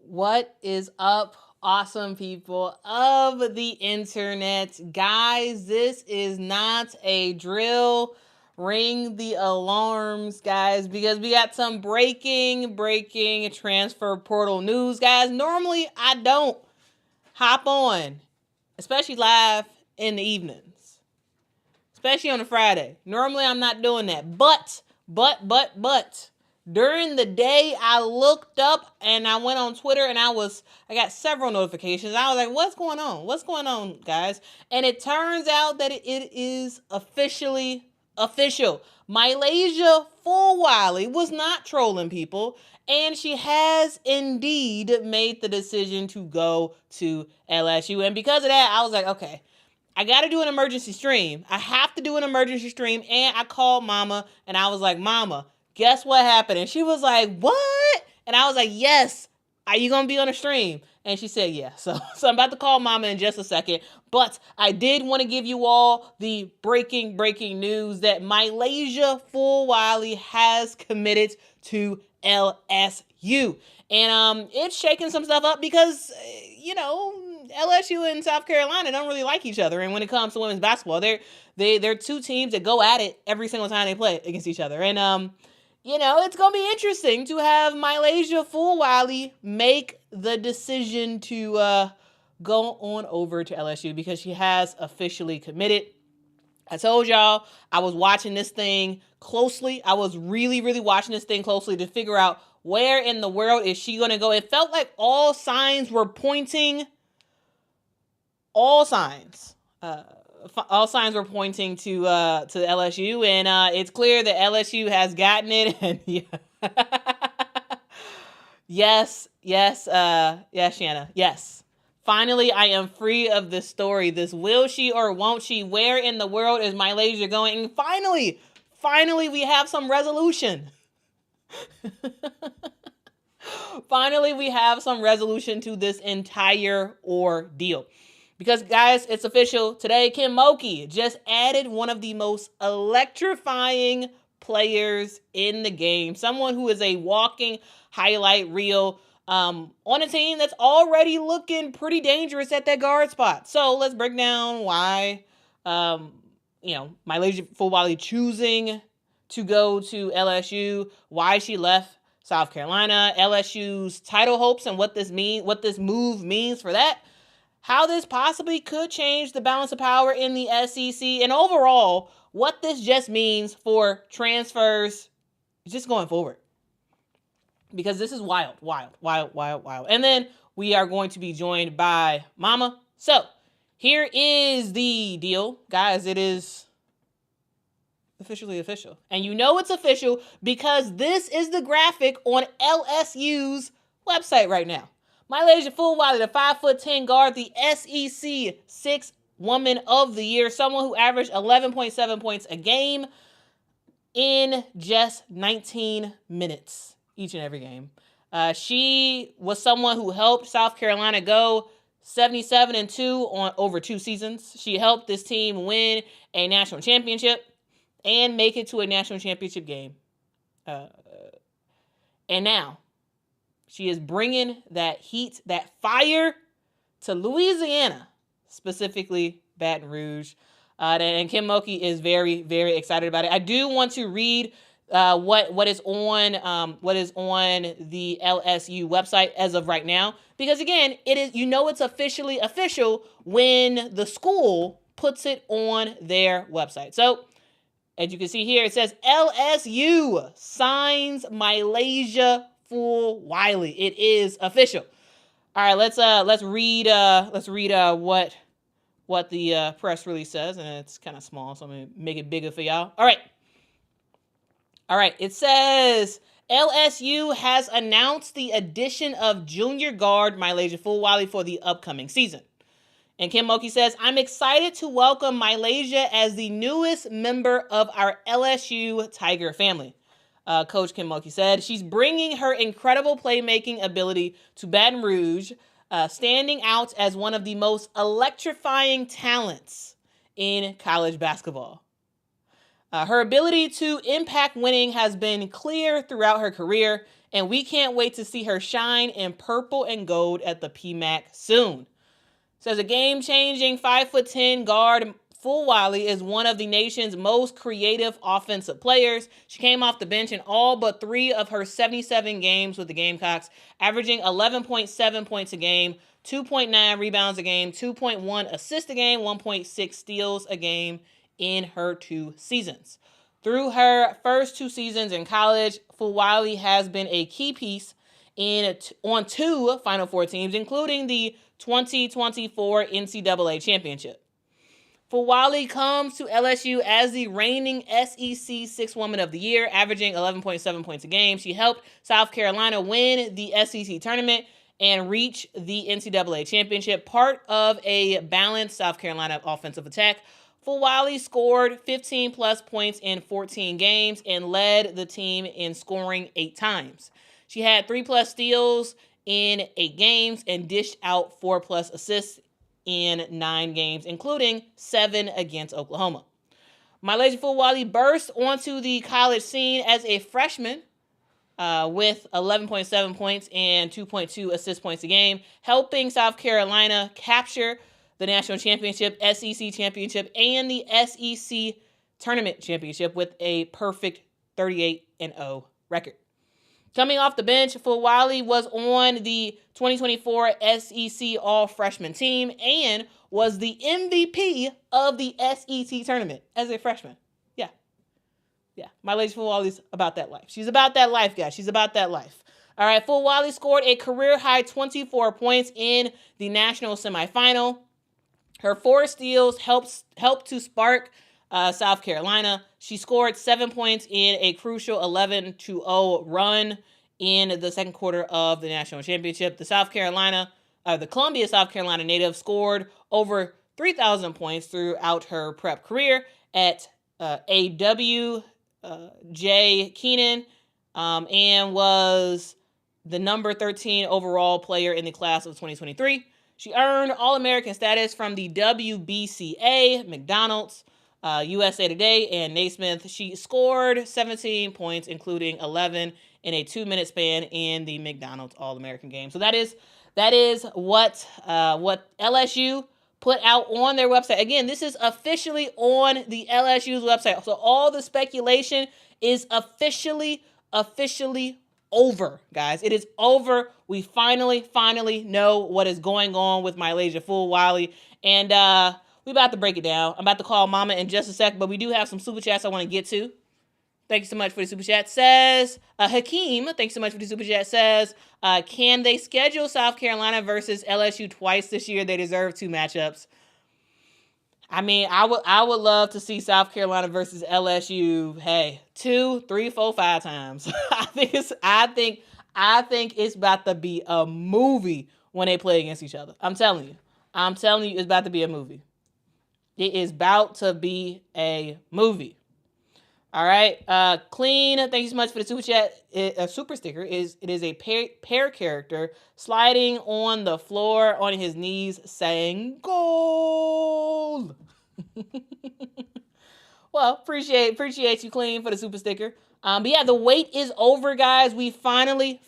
What is up, awesome people of the internet? Guys, this is not a drill. Ring the alarms, guys, because we got some breaking transfer portal news, guys. Normally, I don't hop on, especially live in the evenings, especially on a Friday. Normally, I'm not doing that, but during the day, I looked up and I went on Twitter and I got several notifications. I was like, what's going on? What's going on, guys? And it turns out that it is officially official. MiLaysia Fulwiley was not trolling people, and she has indeed made the decision to go to LSU. And because of that, I was like, okay, I got to do an emergency stream. I have to do an emergency stream. And I called Mama and I was like, Mama, guess what happened? And she was like, what? And I was like, yes. Are you going to be on a stream? And she said, yeah. So I'm about to call Mama in just a second. But I did want to give you all the breaking news that MiLaysia Fulwiley has committed to LSU. And it's shaking some stuff up because, LSU and South Carolina don't really like each other. And when it comes to women's basketball, they're two teams that go at it every single time they play against each other. And it's going to be interesting to have MiLaysia Fulwiley make the decision to go on over to LSU because she has officially committed. I told y'all I was watching this thing closely. I was really watching this thing closely to figure out where in the world is she going to go. It felt like all signs were pointing to LSU, and it's clear that LSU has gotten it. And yes, Shanna, yes. Finally, I am free of this story. This will she or won't she? Where in the world is MiLaysia going? And finally, we have some resolution. Finally, we have some resolution to this entire ordeal. Because, guys, it's official. Today, Kim Mulkey just added one of the most electrifying players in the game. Someone who is a walking highlight reel on a team that's already looking pretty dangerous at that guard spot. So let's break down why, MiLaysia Fulwiley choosing to go to LSU, why she left South Carolina, LSU's title hopes, and what this move means for that. How this possibly could change the balance of power in the SEC, and overall, what this just means for transfers just going forward. Because this is wild. And then we are going to be joined by Mama. So, here is the deal. Guys, it is officially official. And you know it's official because this is the graphic on LSU's website right now. MiLaysia Fulwiley, the 5'10" guard, the SEC 6th Woman of the Year, someone who averaged 11.7 points a game in just 19 minutes each and every game. She was someone who helped South Carolina go 77-2 on over 2 seasons. She helped this team win a national championship and make it to a national championship game. And now, she is bringing that heat, that fire to Louisiana, specifically Baton Rouge. And Kim Mulkey is very excited about it. I do want to read what is on the LSU website as of right now, because again, it is it's officially official when the school puts it on their website. So, as you can see here, it says LSU signs MiLaysia Fulwiley. It is official. All right, let's read what the press release says, and it's kind of small, so I'm gonna make it bigger for y'all. All right. It says LSU has announced the addition of junior guard MiLaysia Fulwiley for the upcoming season. And Kim Mulkey says, I'm excited to welcome MiLaysia as the newest member of our LSU Tiger family. Coach Kim Mulkey said she's bringing her incredible playmaking ability to Baton Rouge, standing out as one of the most electrifying talents in college basketball. Her ability to impact winning has been clear throughout her career, and we can't wait to see her shine in purple and gold at the PMAC soon. Says a game-changing 5'10" guard, Fulwiley is one of the nation's most creative offensive players. She came off the bench in all but 3 of her 77 games with the Gamecocks, averaging 11.7 points a game, 2.9 rebounds a game, 2.1 assists a game, 1.6 steals a game in her 2 seasons. Through her first 2 seasons in college, Fulwiley has been a key piece on 2 Final Four teams, including the 2024 NCAA Championship. Fulwiley comes to LSU as the reigning SEC Sixth Woman of the Year, averaging 11.7 points a game. She helped South Carolina win the SEC tournament and reach the NCAA Championship, part of a balanced South Carolina offensive attack. Fulwiley scored 15-plus points in 14 games and led the team in scoring 8 times. She had 3-plus steals in 8 games and dished out 4-plus assists in 9 games, including 7 against Oklahoma. MiLaysia Fulwiley burst onto the college scene as a freshman with 11.7 points and 2.2 assist points a game, helping South Carolina capture the national championship, SEC championship, and the SEC tournament championship with a perfect 38-0 record. Coming off the bench, Fulwiley was on the 2024 SEC All-Freshman team and was the MVP of the SEC tournament as a freshman. Yeah. MiLaysia Fulwiley's about that life. She's about that life, guys. She's about that life. All right, Fulwiley scored a career-high 24 points in the national semifinal. Her 4 steals helped to spark South Carolina. She scored 7 points in a crucial 11-0 run in the second quarter of the national championship. The Columbia, South Carolina native scored over 3,000 points throughout her prep career at A.W. J. Keenan and was the number 13 overall player in the class of 2023. She earned All-American status from the WBCA, McDonald's, USA Today, and Naismith. She scored 17 points, including 11 in a 2-minute span in the McDonald's All-American game. So that is what LSU put out on their website. Again, this is officially on the LSU's website. So all the speculation is officially over, guys. It is over. We finally know what is going on with MiLaysia Fulwiley. And we about to break it down. I'm about to call Mama in just a sec, but we do have some super chats I want to get to. Thank you so much for the super chat. Says Hakeem, thanks so much for the super chat. Says, can they schedule South Carolina versus LSU twice this year? They deserve 2 matchups. I mean, I would love to see South Carolina versus LSU. Hey, 2, 3, 4, 5 times. I think it's about to be a movie when they play against each other. I'm telling you, it's about to be a movie. It is about to be a movie. All right. Clean, thank you so much for the super chat. A super sticker it is a pair character sliding on the floor on his knees saying goal. Well, appreciate you, Clean, for the super sticker. But yeah, the wait is over, guys. We finally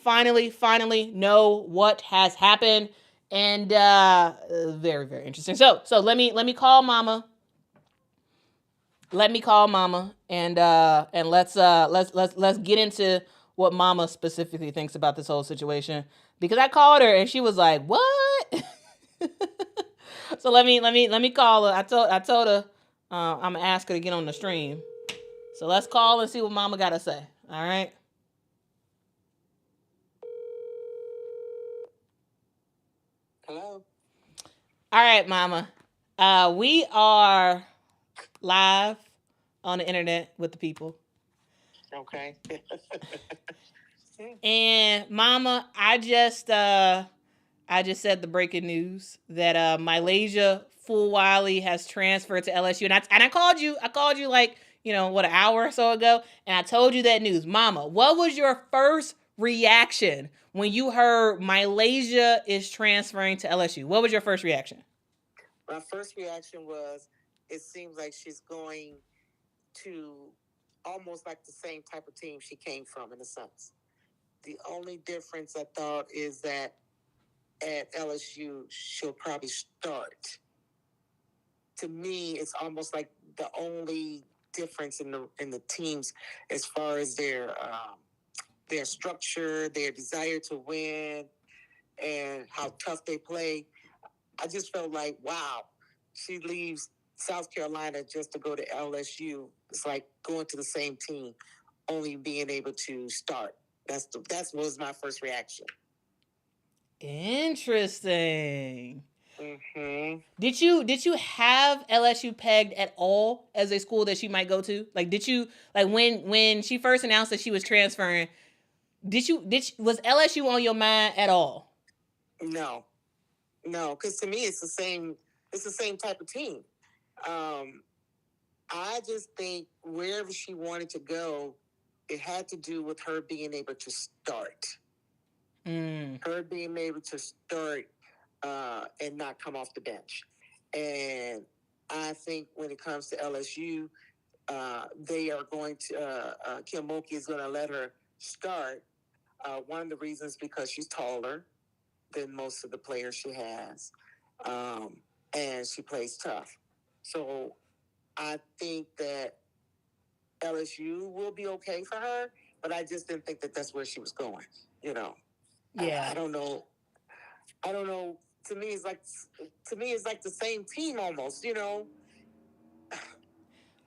know what has happened. And very, very interesting. So let me call Mama. Let me call Mama and let's get into what Mama specifically thinks about this whole situation, because I called her and she was like, "What?" So let me call her. I told her I'm gonna ask her to get on the stream. So let's call and see what Mama got to say. All right. Hello. All right, Mama. We are live on the internet with the people. Okay. And Mama, I just said the breaking news that MiLaysia Fulwiley has transferred to LSU, and I called you like, an hour or so ago, and I told you that news. Mama, what was your first reaction when you heard MiLaysia is transferring to LSU? What was your first reaction? My first reaction was, it seems like she's going to almost like the same type of team she came from, in a sense. The only difference I thought is that at LSU, she'll probably start. To me, it's almost like the only difference in the teams as far as their structure, their desire to win, and how tough they play. I just felt like, wow, she leaves South Carolina just to go to LSU. It's like going to the same team, only being able to start. That's was my first reaction. Interesting. Mm-hmm. Did you have LSU pegged at all as a school that she might go to? Like, did you like when she first announced that she was transferring? Was LSU on your mind at all? No, no, because to me it's the same. It's the same type of team. Um, I just think wherever she wanted to go, it had to do with her being able to start. Her being able to start and not come off the bench. And I think when it comes to LSU, they are going to, Kim Mulkey is going to let her start. One of the reasons because she's taller than most of the players she has, and she plays tough. So I think that LSU will be okay for her, but I just didn't think that that's where she was going. You know, Yeah. I don't know. I don't know. To me, it's like the same team almost. You know.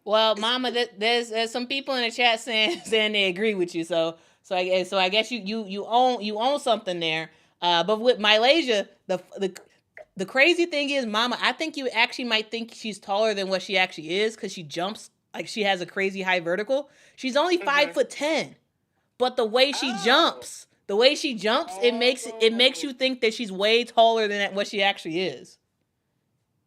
Well, Mama, there's some people in the chat saying they agree with you. So I guess you own something there. But with MiLaysia, the crazy thing is, Mama, I think you actually might think she's taller than what she actually is because she jumps like she has a crazy high vertical. She's only 5'10", but the way she jumps, it makes you think that she's way taller than what she actually is.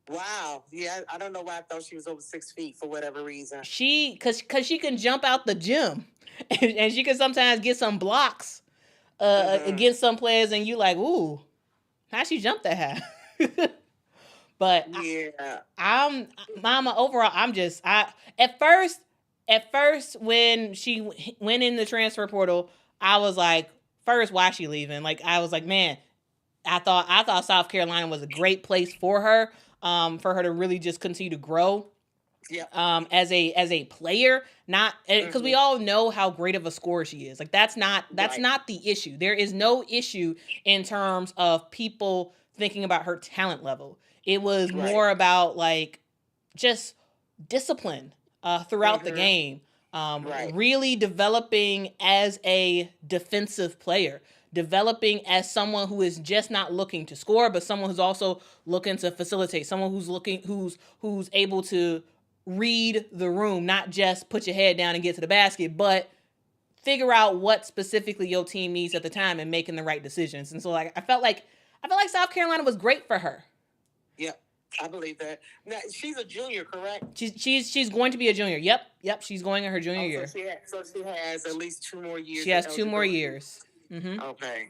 Wow. Yeah, I don't know why I thought she was over 6 feet for whatever reason. Cause she can jump out the gym, and she can sometimes get some blocks against some players, and you like, ooh, how she jump that high? But yeah, I'm Mama. Overall, I at first when she went in the transfer portal, I was like, first, why is she leaving? Like I was like, man, I thought South Carolina was a great place for her to really just continue to grow. Yeah. As a player, not because we all know how great of a scorer she is. Like that's not the issue. There is no issue in terms of people thinking about her talent level. It was more about like just discipline throughout the game. Really developing as a defensive player, developing as someone who is just not looking to score, but someone who's also looking to facilitate, someone who's able to read the room, not just put your head down and get to the basket, but figure out what specifically your team needs at the time and making the right decisions. And so like I felt like South Carolina was great for her. Yep. I believe that. Now, she's a junior, correct? She's going to be a junior. Yep. She's going in her junior year. So she has at least 2 more years. She has 2 more years. Mm-hmm. Okay.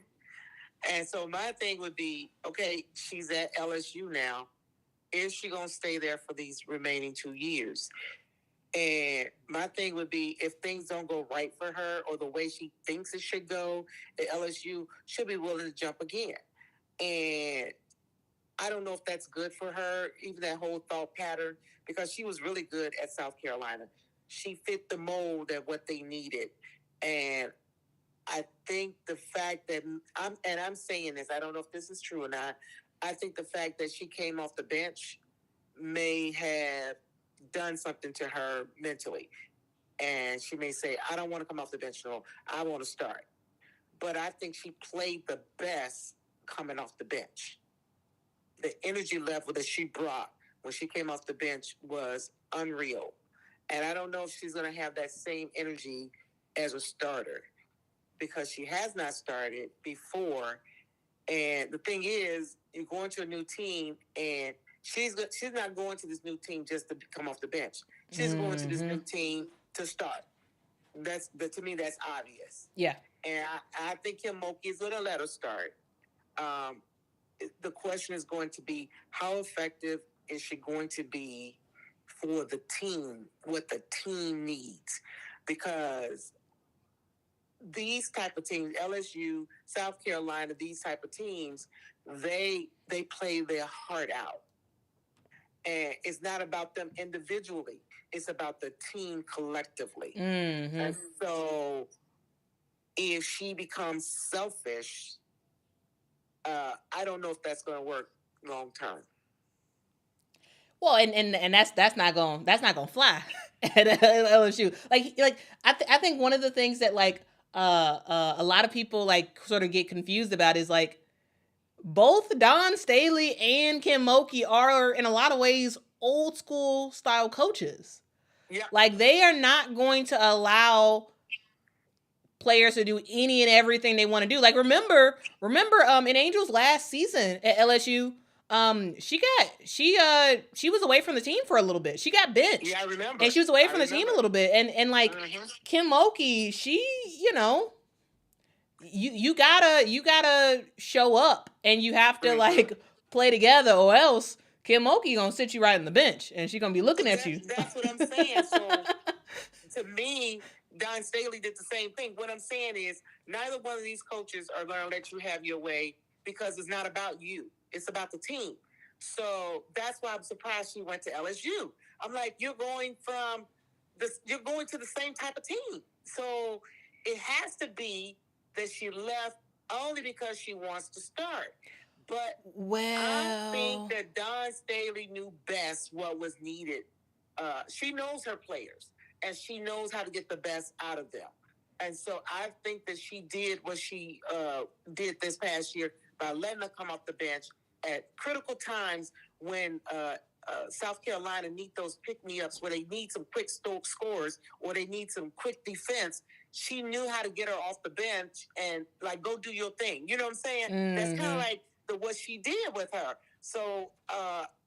And so my thing would be, okay, she's at LSU now. Is she going to stay there for these remaining 2 years? And my thing would be, if things don't go right for her or the way she thinks it should go at LSU, she'll be willing to jump again. And I don't know if that's good for her, even that whole thought pattern, because she was really good at South Carolina. She fit the mold at what they needed. And I think the fact that I'm saying this, I don't know if this is true or not. I think the fact that she came off the bench may have done something to her mentally. And she may say, I don't want to come off the bench no more. I want to start. But I think she played the best coming off the bench. The energy level that she brought when she came off the bench was unreal. And I don't know if she's going to have that same energy as a starter because she has not started before. And the thing is, you're going to a new team, and she's not going to this new team just to come off the bench. She's going to this new team to start. To me, that's obvious. Yeah. And I think Kim Mulkey is going to let her start. The question is going to be, how effective is she going to be for the team, what the team needs? Because these type of teams, LSU, South Carolina, these type of teams, they play their heart out. And it's not about them individually. It's about the team collectively. Mm-hmm. And so if she becomes selfish, I don't know if that's going to work long term. Well, and that's not gonna fly at LSU. Like I think one of the things that a lot of people like sort of get confused about is like both Don Staley and Kim Mulkey are in a lot of ways old school style coaches. Yeah. Like they are not going to allow players to do any and everything they want to do. Like remember in Angel's last season at LSU, she was away from the team for a little bit. She got benched. Yeah, I remember. And she was away from the team a little bit. And like Kim Mulkey, she, you gotta show up and you have to like play together or else Kim Mulkey gonna sit you right on the bench and she's gonna be looking at you. That's what I'm saying. So to me, Don Staley did the same thing. What I'm saying is neither one of these coaches are going to let you have your way because it's not about you. It's about the team. So that's why I'm surprised she went to LSU. I'm like, you're going to the same type of team. So it has to be that she left only because she wants to start. But I think that Don Staley knew best what was needed. She knows her players. And she knows how to get the best out of them. And so I think that she did what she did this past year by letting her come off the bench at critical times when South Carolina need those pick-me-ups where they need some quick scores or they need some quick defense. She knew how to get her off the bench and, like, go do your thing. You know what I'm saying? Mm-hmm. That's kind of like what she did with her. So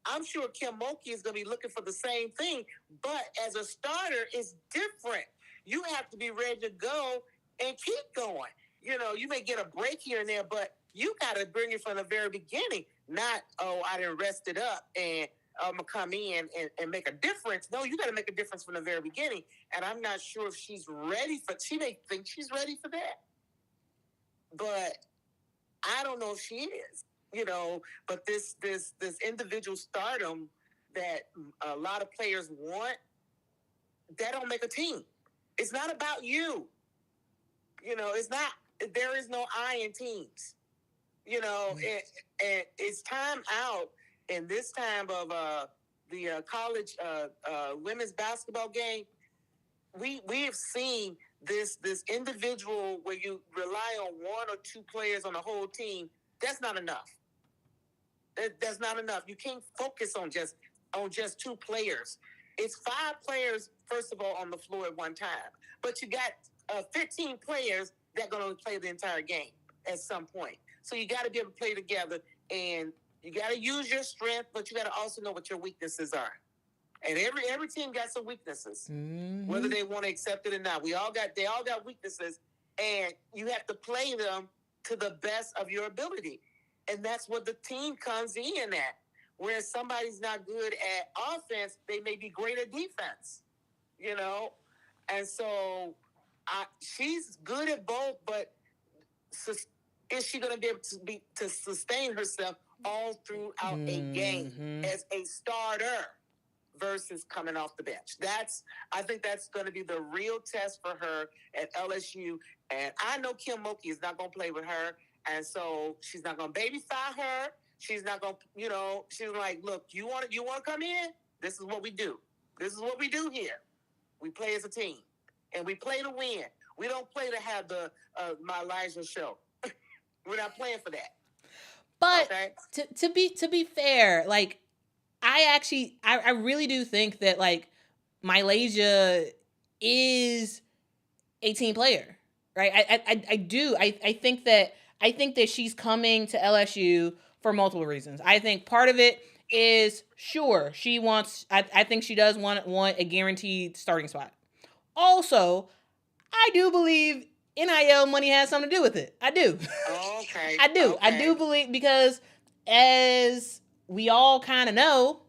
I'm sure Kim Mulkey is going to be looking for the same thing, but as a starter, it's different. You have to be ready to go and keep going. You may get a break here and there, but you got to bring it from the very beginning. Not, I didn't rest it up and I'm going to come in and make a difference. No, you got to make a difference from the very beginning. And I'm not sure if she's ready she may think she's ready for that. But I don't know if she is. But this individual stardom that a lot of players want, that don't make a team. It's not about you. It's not. There is no I in teams. And it's time out in this time of the college women's basketball game. We have seen this individual where you rely on one or two players on the whole team. That's not enough. That's not enough. You can't focus on just two players. It's 5 players, first of all, on the floor at one time. But you got 15 players that are going to play the entire game at some point. So you got to be able to play together, and you got to use your strength, but you got to also know what your weaknesses are. And every team got some weaknesses, whether they want to accept it or not. They all got weaknesses, and you have to play them to the best of your ability. And that's what the team comes in at. Where somebody's not good at offense, they may be great at defense, And so she's good at both, but is she going to be able to sustain herself all throughout a game as a starter versus coming off the bench? I think that's going to be the real test for her at LSU. And I know Kim Mulkey is not going to play with her. And so she's not going to babysit her. She's not going to, she's like, look, you want to come in? This is what we do. This is what we do here. We play as a team. And we play to win. We don't play to have the MiLaysia show. We're not playing for that. But okay? to be fair, like, I really do think that, like, MiLaysia is a team player, right? I do. I think that she's coming to LSU for multiple reasons. I think part of it is, sure, she wants, I think she does want a guaranteed starting spot. Also, I do believe NIL money has something to do with it. I do. Okay. I do. Okay. I do believe, because as we all kind of know,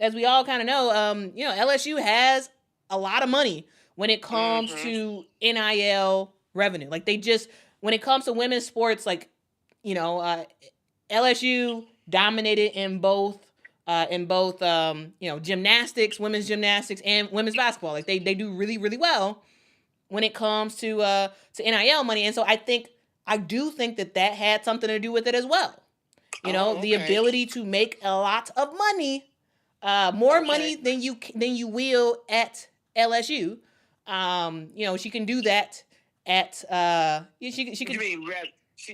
LSU has a lot of money when it comes to NIL revenue. Like they just, when it comes to women's sports, like, LSU dominated in both gymnastics, women's gymnastics, and women's basketball. Like they do really, really well when it comes to NIL money. And so I do think that had something to do with it as well. The ability to make a lot of money, more money than you will at LSU. She can do that at she can.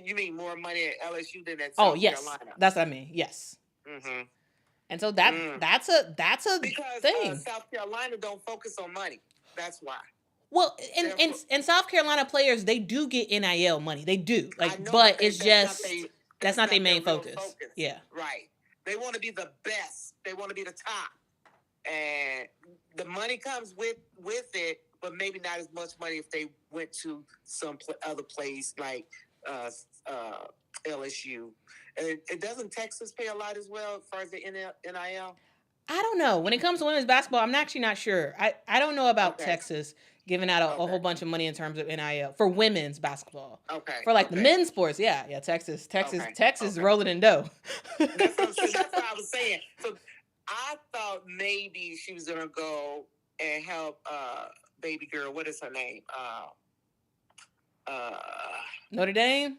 You mean more money at LSU than at South Carolina? That's what I mean. Yes. Mm-hmm. And so that's a because thing. South Carolina don't focus on money. That's why. Well, and South Carolina players, they do get NIL money. They do. But it's just that's not their main focus. Yeah. Right. They want to be the best. They want to be the top. And the money comes with it, but maybe not as much money if they went to some other place like LSU. And doesn't Texas pay a lot as well as far as the NIL? I don't know. When it comes to women's basketball, I'm actually not sure. I don't know about Texas giving out a whole bunch of money in terms of NIL for women's basketball. Okay. For the men's sports, yeah, Texas rolling in dough. That's what I was saying. So I thought maybe she was gonna go and help baby girl. What is her name? Notre Dame?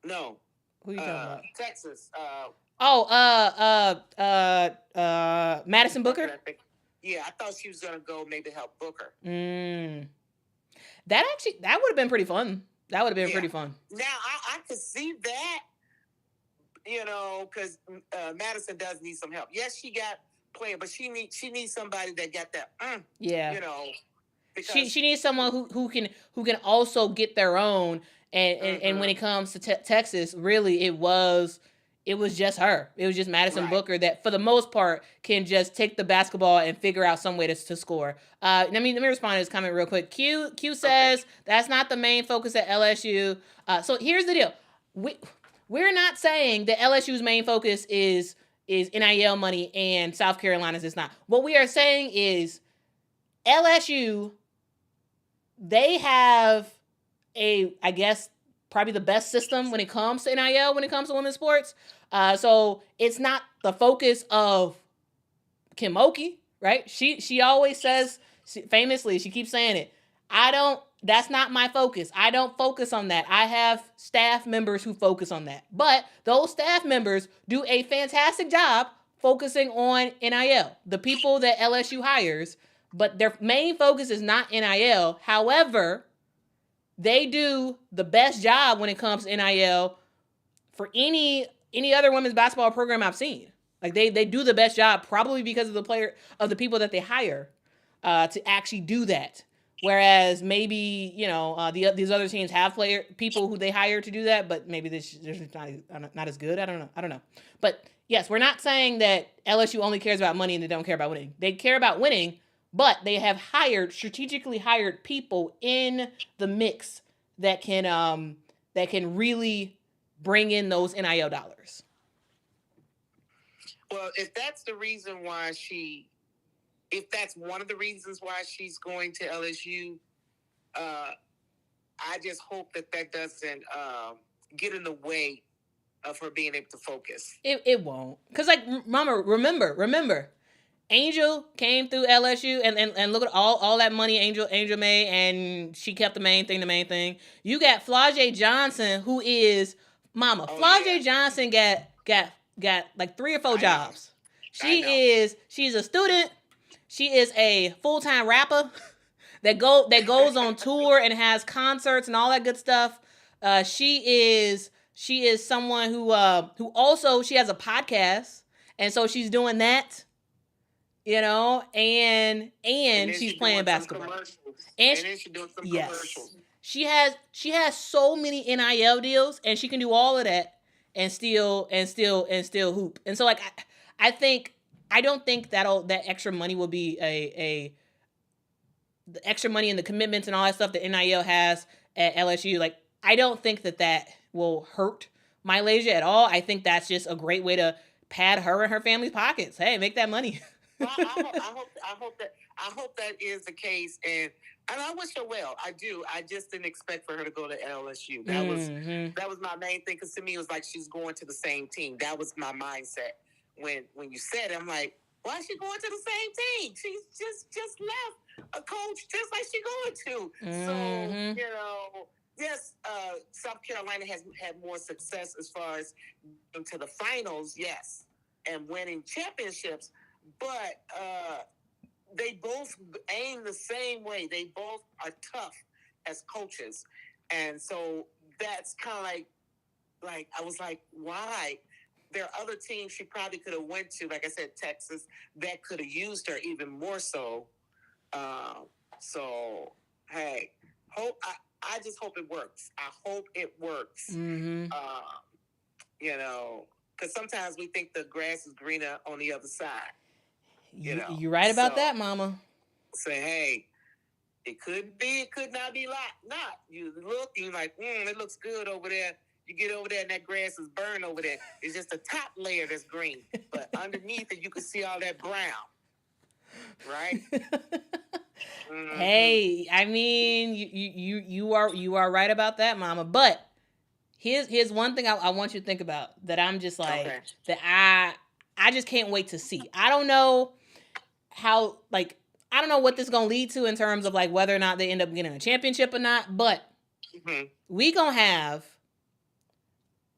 No. Who are you talking about? Texas. Madison Booker? Yeah, I thought she was gonna go maybe help Booker. That would have been pretty fun. That would have been pretty fun. Now I could see that, because Madison does need some help. Yes, she got player, but she needs somebody that got that. Because she needs someone who can also get their own. And when it comes to Texas, really it was just her. It was just Madison Booker that, for the most part, can just take the basketball and figure out some way to score. Let me respond to this comment real quick. Q says that's not the main focus at LSU. So here's the deal: we're not saying that LSU's main focus is NIL money and South Carolina's is not. What we are saying is LSU, they have I guess probably the best system when it comes to NIL, when it comes to women's sports. So it's not the focus of Kim Mulkey, right? She always says, famously, she keeps saying it, that's not my focus. I don't focus on that. I have staff members who focus on that. But those staff members do a fantastic job focusing on NIL. The people that LSU hires, but their main focus is not NIL. However, they do the best job when it comes to NIL for any other women's basketball program I've seen. Like they do the best job, probably because of the people that they hire to actually do that. Whereas maybe these other teams have people who they hire to do that, but maybe they're just not as good. I don't know. But yes, we're not saying that LSU only cares about money and they don't care about winning. They care about winning. But they have strategically hired people in the mix that can really bring in those NIL dollars. Well, if that's one of the reasons why she's going to LSU, I just hope that doesn't get in the way of her being able to focus. It won't, because remember. Angel came through LSU and look at all that money Angel made, and she kept the main thing. You got Flau'jae Johnson, who is mama. Flau'jae Johnson got like 3 or 4 jobs. She's a student. She is a full-time rapper that goes on tour and has concerts and all that good stuff. She is someone who also, she has a podcast, and so she's doing that. And she's playing basketball. And she's doing some commercials. She has so many NIL deals, and she can do all of that and still hoop. And so I don't think that extra money will be the extra money and the commitments and all that stuff that NIL has at LSU. Like, I don't think that will hurt MiLaysia at all. I think that's just a great way to pad her and her family's pockets. Hey, make that money. I hope that is the case, and I wish her well. I do. I just didn't expect for her to go to LSU. That was my main thing, because to me it was like she's going to the same team. That was my mindset when you said it. I'm like, why is she going to the same team? She's just left a coach just like she going to. So yes, South Carolina has had more success as far as into the finals, yes, and winning championships, but they both aim the same way. They both are tough as coaches, and so that's kind of like I was like, why? There are other teams she probably could have went to, like I said, Texas, that could have used her even more so. So hey, I just hope it works. I hope it works. Because sometimes we think the grass is greener on the other side. You're right about that, Mama. Say, hey, it could be, it could not be not. You look, and you're like, it looks good over there. You get over there, and that grass is burned over there. It's just the top layer that's green, but underneath it, you can see all that brown. Right? Hey, I mean, you are right about that, Mama. But here's one thing I want you to think about that I'm just like that I just can't wait to see. I don't know how, like, I don't know what this is gonna lead to in terms of like whether or not they end up getting a championship or not, but we gonna have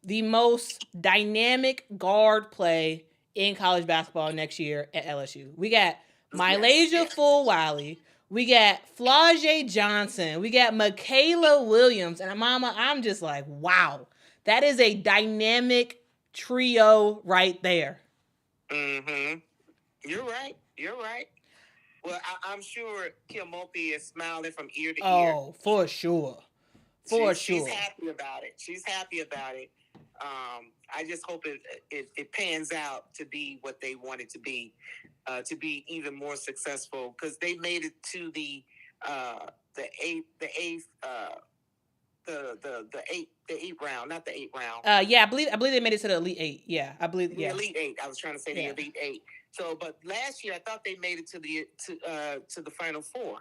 the most dynamic guard play in college basketball next year at LSU. We got MiLaysia Fulwiley. We got Flau'jae Johnson. We got Michaela Williams. And Mama, I'm just like, wow. That is a dynamic trio right there. You're right. Well, I'm sure Kim Mulkey is smiling from ear to ear. Oh, for sure. She's happy about it. I just hope it pans out to be what they want it to be even more successful, because they made it to the eighth round, not the eighth round. Yeah, I believe they made it to the Elite Eight. Yeah, I believe. The Elite Eight. I was trying to say the Elite Eight. So, but last year I thought they made it to the Final Four.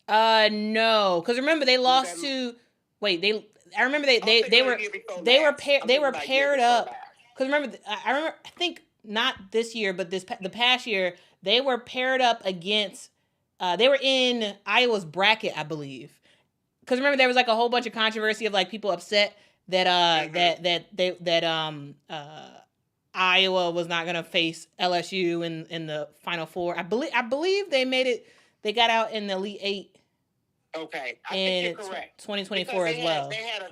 No, because remember they lost to. Wait, I remember they were paired up. Because remember, I think not this year, but the past year they were paired up against. They were in Iowa's bracket, I believe. Because remember there was like a whole bunch of controversy of like people upset that Iowa was not gonna face LSU in the Final Four. I believe they made it. They got out in the Elite Eight. Okay, I think you're correct. 2024 as well. They had a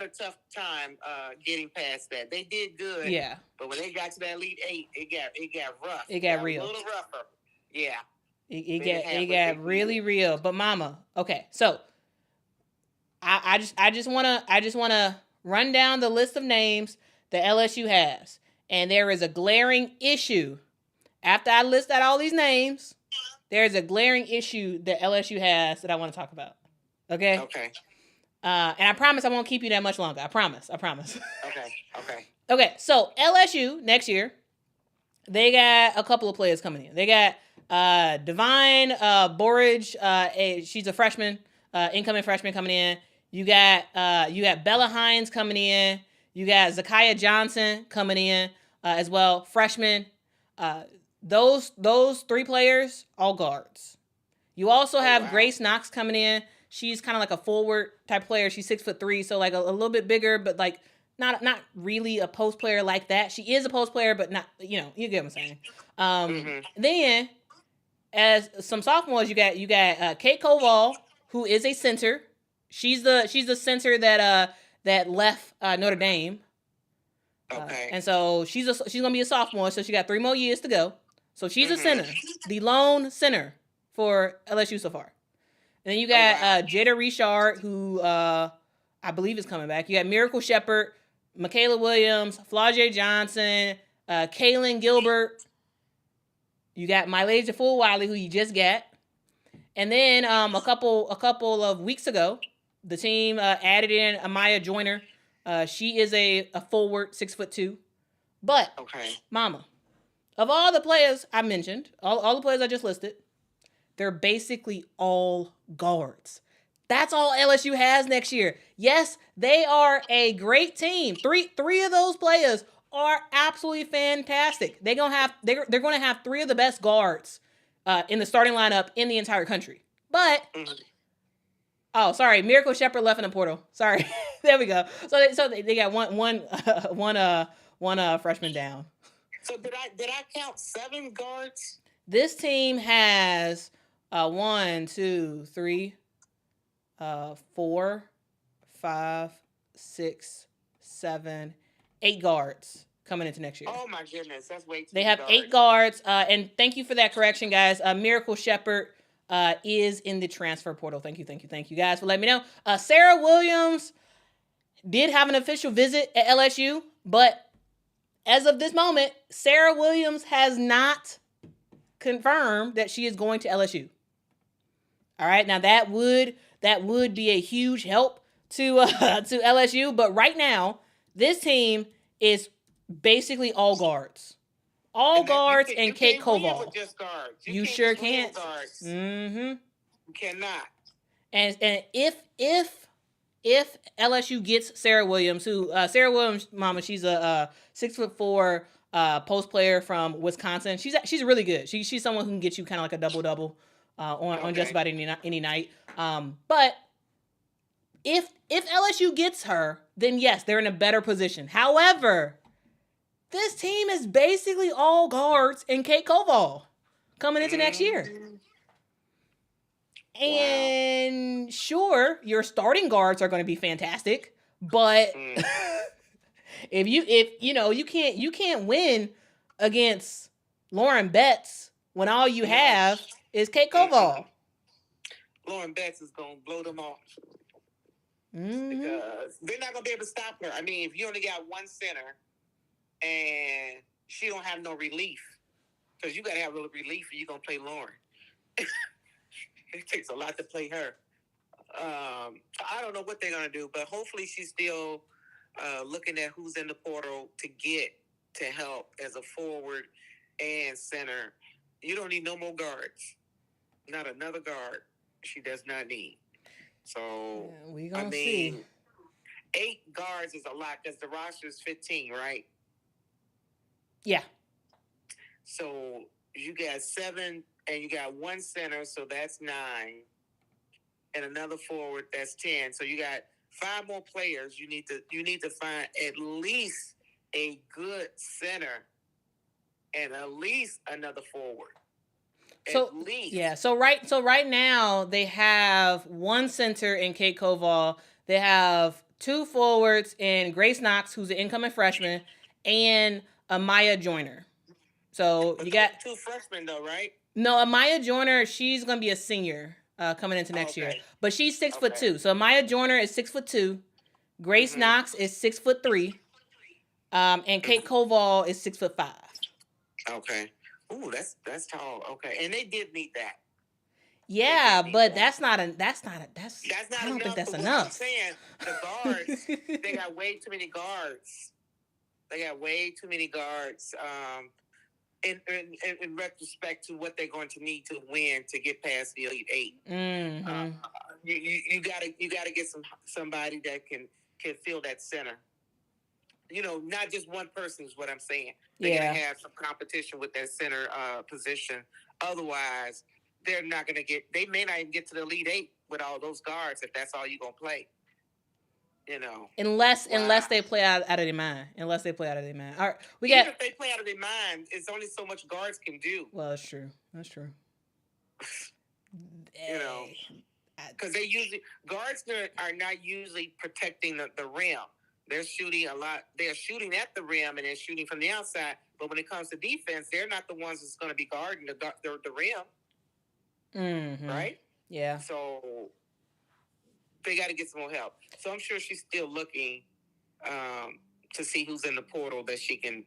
tough time getting past that. They did good. Yeah. But when they got to that Elite Eight, it got rough. It got real. A little rougher. Yeah. It got really real. But Mama, okay, so I just wanna run down the list of names that LSU has, and there is a glaring issue. After I list out all these names, there's a glaring issue that LSU has that I want to talk about. Okay. Okay. And I promise I won't keep you that much longer. I promise. Okay. So LSU next year, they got a couple of players coming in. They got Divine Borage. She's a freshman, incoming freshman coming in. You got Bella Hines coming in. You got Zakiya Johnson coming in as well, freshman. Those three players, all guards. You also have Grace Knox coming in. She's kind of like a forward type player. She's 6'3", so like a little bit bigger, but like not really a post player like that. She is a post player, but not, you get what I'm saying. Then as some sophomores, you got Kate Koval, who is a center. She's the center that left Notre Dame. Okay. And so she's gonna be a sophomore, so she got 3 more years to go. So she's a center, the lone center for LSU so far. And then you got Jada Richard, who I believe is coming back. You got Miracle Shepherd, Michaela Williams, Flau'jae Johnson, Kaylin Gilbert. You got MiLaysia Fulwiley, who you just got. And then a couple of weeks ago, the team added in Amaya Joyner. She is a forward, 6'2". But, okay, Mama, of all the players I mentioned, all the players I just listed, they're basically all guards. That's all LSU has next year. Yes, they are a great team. Three of those players are absolutely fantastic. They're gonna have three of the best guards in the starting lineup in the entire country. But oh, sorry, Miracle Shepherd left in the portal. Sorry, there we go. So they got one freshman down. So did I count 7 guards? This team has 1, 2, 3, 4, 5, 6, 7, 8 guards coming into next year. Oh my goodness, that's way too They have guards. 8 guards, and thank you for that correction, guys. Miracle Shepherd is in the transfer portal. Thank you, guys, for letting me know. Sarah Williams did have an official visit at LSU, but as of this moment, Sarah Williams has not confirmed that she is going to LSU. All right, now that would be a huge help to LSU, but right now this team is basically all guards, guards, and Kate Koval. Just guards. You sure can't. Guards. Mm-hmm. You cannot. And if LSU gets Sarah Williams, who Sarah Williams, Mama, she's a 6'4" post player from Wisconsin. She's really good. She's someone who can get you kind of like a double on just about any night. But if LSU gets her, then yes, they're in a better position. However, this team is basically all guards and Kate Koval coming into next year. And sure, your starting guards are going to be fantastic, but if you can't win against Lauren Betts when all you have is Kate Koval. Lauren Betts is going to blow them off. Because they're not going to be able to stop her. I mean, if you only got one center and she don't have no relief, because you got to have a little relief or you're going to play Lauren. It takes a lot to play her. I don't know what they're going to do, but hopefully she's still looking at who's in the portal to get to help as a forward and center. You don't need no more guards. Not another guard she does not need. So, we gonna see. 8 guards is a lot because the roster is 15, right? Yeah. So you got 7 and you got 1 center, so that's 9. And another forward, that's 10. So you got 5 more players. You need to find at least a good center and at least another forward. So at least. Yeah. So right now they have 1 center in Kate Koval. They have 2 forwards in Grace Knox, who's an incoming freshman, and Amaya Joyner. So you got 2 freshmen though, right? No, Amaya Joyner, she's gonna be a senior coming into next year, but she's 6'2". So Amaya Joyner is 6'2". Grace Knox is 6'3", and Kate Koval is 6'5". Okay. Ooh, that's tall. Okay, and they did need that. Yeah, but that's not I don't think that's enough. I'm saying the guards, they got way too many guards. In retrospect to what they're going to need to win to get past the Elite 8. Mm-hmm. You gotta get somebody that can fill that center. Not just one person is what I'm saying. They're gonna have some competition with that center position. Otherwise, they're not gonna get. They may not even get to the Elite 8 with all those guards if that's all you're gonna play. Unless they play out of their mind. All right, Even if they play out of their mind, it's only so much guards can do. Well, that's true. Because guards are not usually protecting the rim. They're shooting a lot. They're shooting at the rim and they're shooting from the outside. But when it comes to defense, they're not the ones that's going to be guarding the rim. Mm-hmm. Right? Yeah. So they got to get some more help. So I'm sure she's still looking to see who's in the portal that she can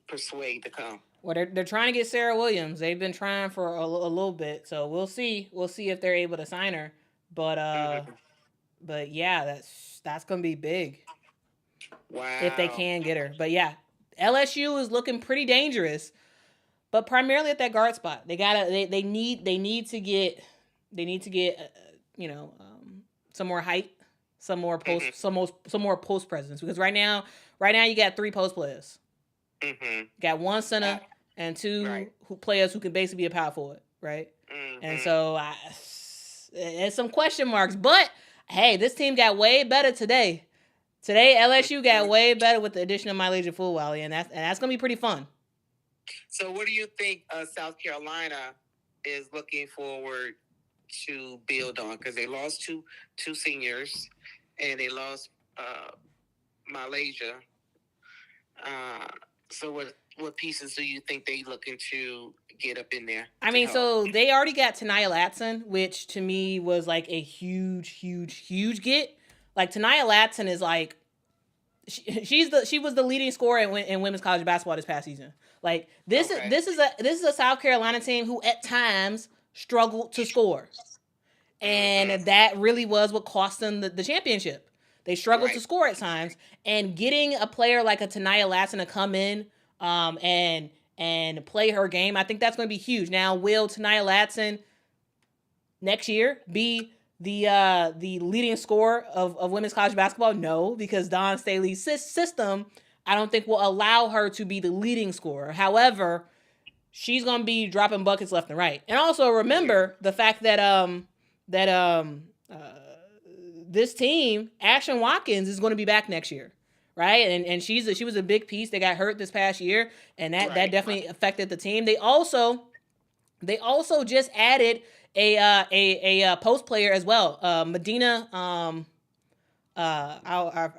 persuade to come. Well, they're trying to get Sarah Williams. They've been trying for a little bit, so we'll see. We'll see if they're able to sign her. But yeah, that's gonna be big. Wow. If they can get her. But yeah, LSU is looking pretty dangerous, but primarily at that guard spot. They need to get some more height, some more post presence, because right now you got 3 post players. Mm-hmm. Got 1 center and 2 players who can basically be a power forward, right? Mm-hmm. And so there's some question marks, but hey, this team got way better today. Today, LSU got way better with the addition of MiLaysia Fulwiley, and that's gonna be pretty fun. So, what do you think South Carolina is looking forward to build on? Because they lost two seniors, and they lost MiLaysia. So, what pieces do you think they looking to get up in there? I mean, so they already got Taniyah Latson, which to me was like a huge get. Like Taniyah Latson is like, she was the leading scorer in women's college basketball this past season. Like this is a South Carolina team who at times struggled to score, and that really was what cost them the championship. They struggled to score at times, and getting a player like a Taniyah Latson to come in and play her game, I think that's going to be huge. Now, will Taniyah Latson next year be the leading scorer of women's college basketball? No, because Dawn Staley's system, I don't think will allow her to be the leading scorer. However, she's gonna be dropping buckets left and right. And also remember the fact that this team, Ashton Watkins, is going to be back next year, right? And she was a big piece. They got hurt this past year, and that definitely affected the team. They also just added a post player as well. Medina, I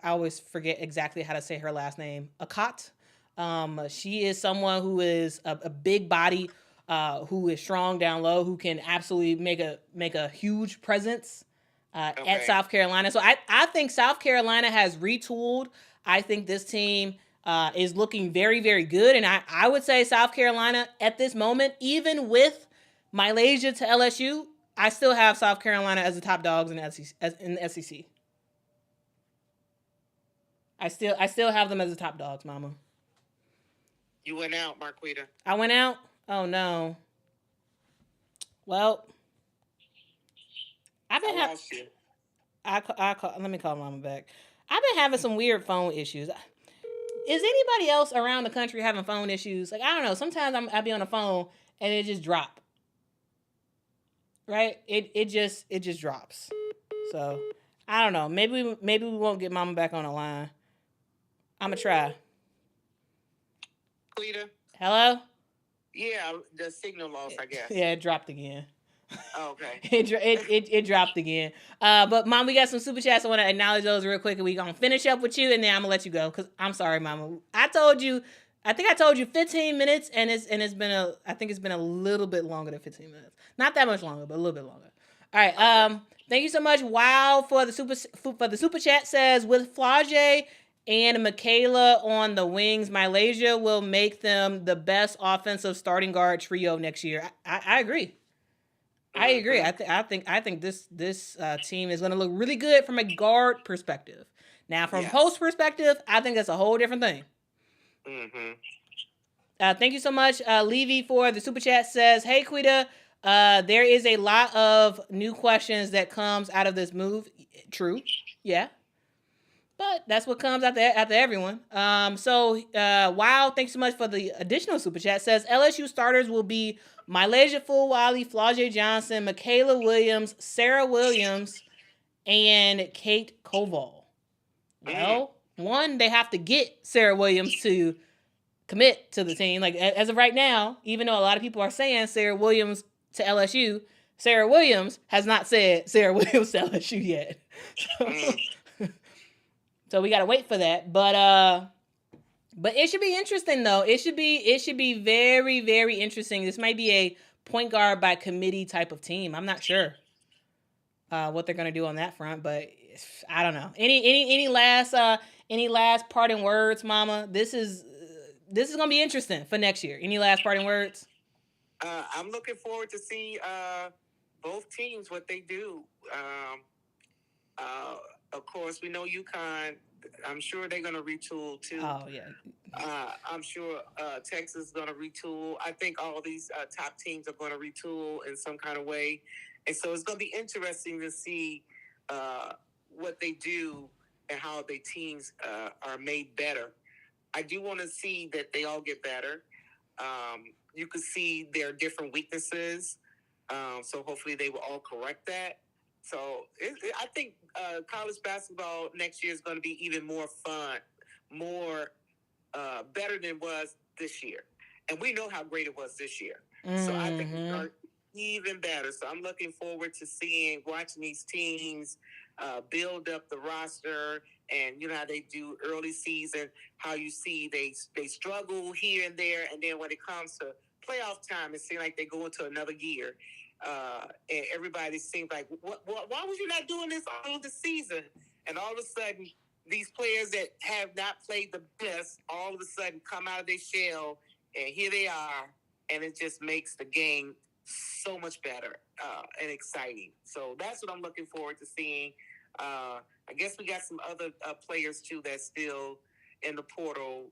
always forget exactly how to say her last name. Akat. She is someone who is a big body, who is strong down low, who can absolutely make a huge presence at South Carolina. So I think South Carolina has retooled. I think this team is looking very, very good. And I would say South Carolina at this moment, even with MiLaysia to LSU, I still have South Carolina as the top dogs in the SEC. I still have them as the top dogs, Mama. You went out, Marquita. I went out? Oh, no. Well, I've been having... Let me call Mama back. I've been having some weird phone issues. Is anybody else around the country having phone issues? Like, I don't know. Sometimes I be on the phone and it just drop. Right? It just drops. So, I don't know. Maybe we won't get Mama back on the line. I'm gonna try. Quita? Hello? Yeah, the signal loss, I guess. Yeah, it dropped again. Oh, okay. It dropped again. But Mom, we got some super chats. I want to acknowledge those real quick, and we gonna finish up with you, and then I'm gonna let you go. Cause I'm sorry, Mama. I think I told you 15 minutes, and it's been a little bit longer than 15 minutes. Not that much longer, but a little bit longer. All right. Okay. Thank you so much. Wow for the super chat. Says with Flage and Michaela on the wings, MiLaysia will make them the best offensive starting guard trio next year. I agree. I agree. I think this team is going to look really good from a guard perspective. Now, from a post perspective, I think that's a whole different thing. Mm-hmm. Thank you so much, Levy, for the super chat. Says, "Hey, Quita, there is a lot of new questions that comes out of this move. True, yeah, but that's what comes after everyone. So, wow, thanks so much for the additional super chat. Says LSU starters will be MiLaysia Fulwiley, Flage Johnson, Michaela Williams, Sarah Williams, and Kate Koval. Well, one, they have to get Sarah Williams to commit to the team. Like, as of right now, even though a lot of people are saying Sarah Williams to LSU, Sarah Williams has not said Sarah Williams to LSU yet. So we got to wait for that. But it should be interesting, though. It should be very, very interesting. This might be a point guard by committee type of team. I'm not sure what they're going to do on that front, but I don't know. Any last parting words, Mama? This is going to be interesting for next year. Any last parting words? I'm looking forward to see both teams, what they do. Of course, we know UConn. I'm sure they're going to retool too. Oh, yeah. I'm sure Texas is going to retool. I think all these top teams are going to retool in some kind of way. And so it's going to be interesting to see what they do and how their teams are made better. I do want to see that they all get better. You can see their different weaknesses. So hopefully they will all correct that. So I think college basketball next year is going to be even more fun, more better than it was this year. And we know how great it was this year. Mm-hmm. So I think it's going to be even better. So I'm looking forward to watching these teams build up the roster. And you know how they do early season, how you see they struggle here and there. And then when it comes to playoff time, it seems like they go into another gear. And everybody seems like, why was you not doing this all the season? And all of a sudden, these players that have not played the best all of a sudden come out of their shell, and here they are, and it just makes the game so much better and exciting. So that's what I'm looking forward to seeing. I guess we got some other players, too, that's still in the portal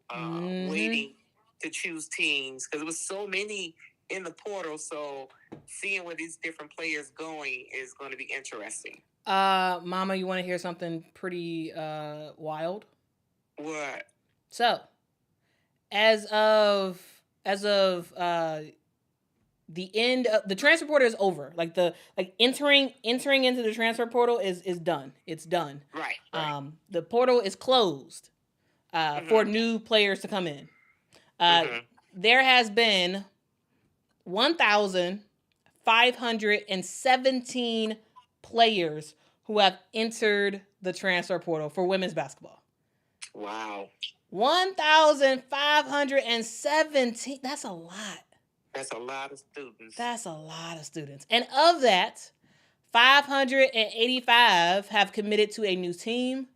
waiting to choose teams because there was so many in the portal. So seeing where these different players going is going to be interesting. Mama, you want to hear something pretty wild? What? So, as of the end of the transfer portal is over. Entering into the transfer portal is done. It's done. Right. The portal is closed for new players to come in. There has been 1,517 players who have entered the transfer portal for women's basketball. Wow. 1,517. That's a lot. That's a lot of students. And of that, 585 have committed to a new team,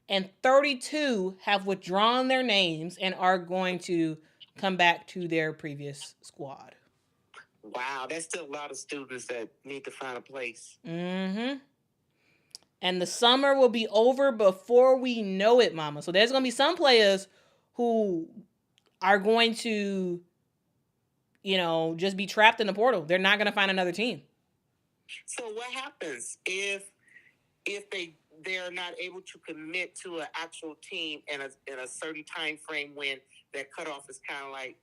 and 32 have withdrawn their names and are going to come back to their previous squad. Wow, that's still a lot of students that need to find a place. Mm-hmm. And the summer will be over before we know it, Mama. So there's going to be some players who are going to, just be trapped in the portal. They're not going to find another team. So what happens if they're not able to commit to an actual team in a certain time frame when that cutoff is kind of like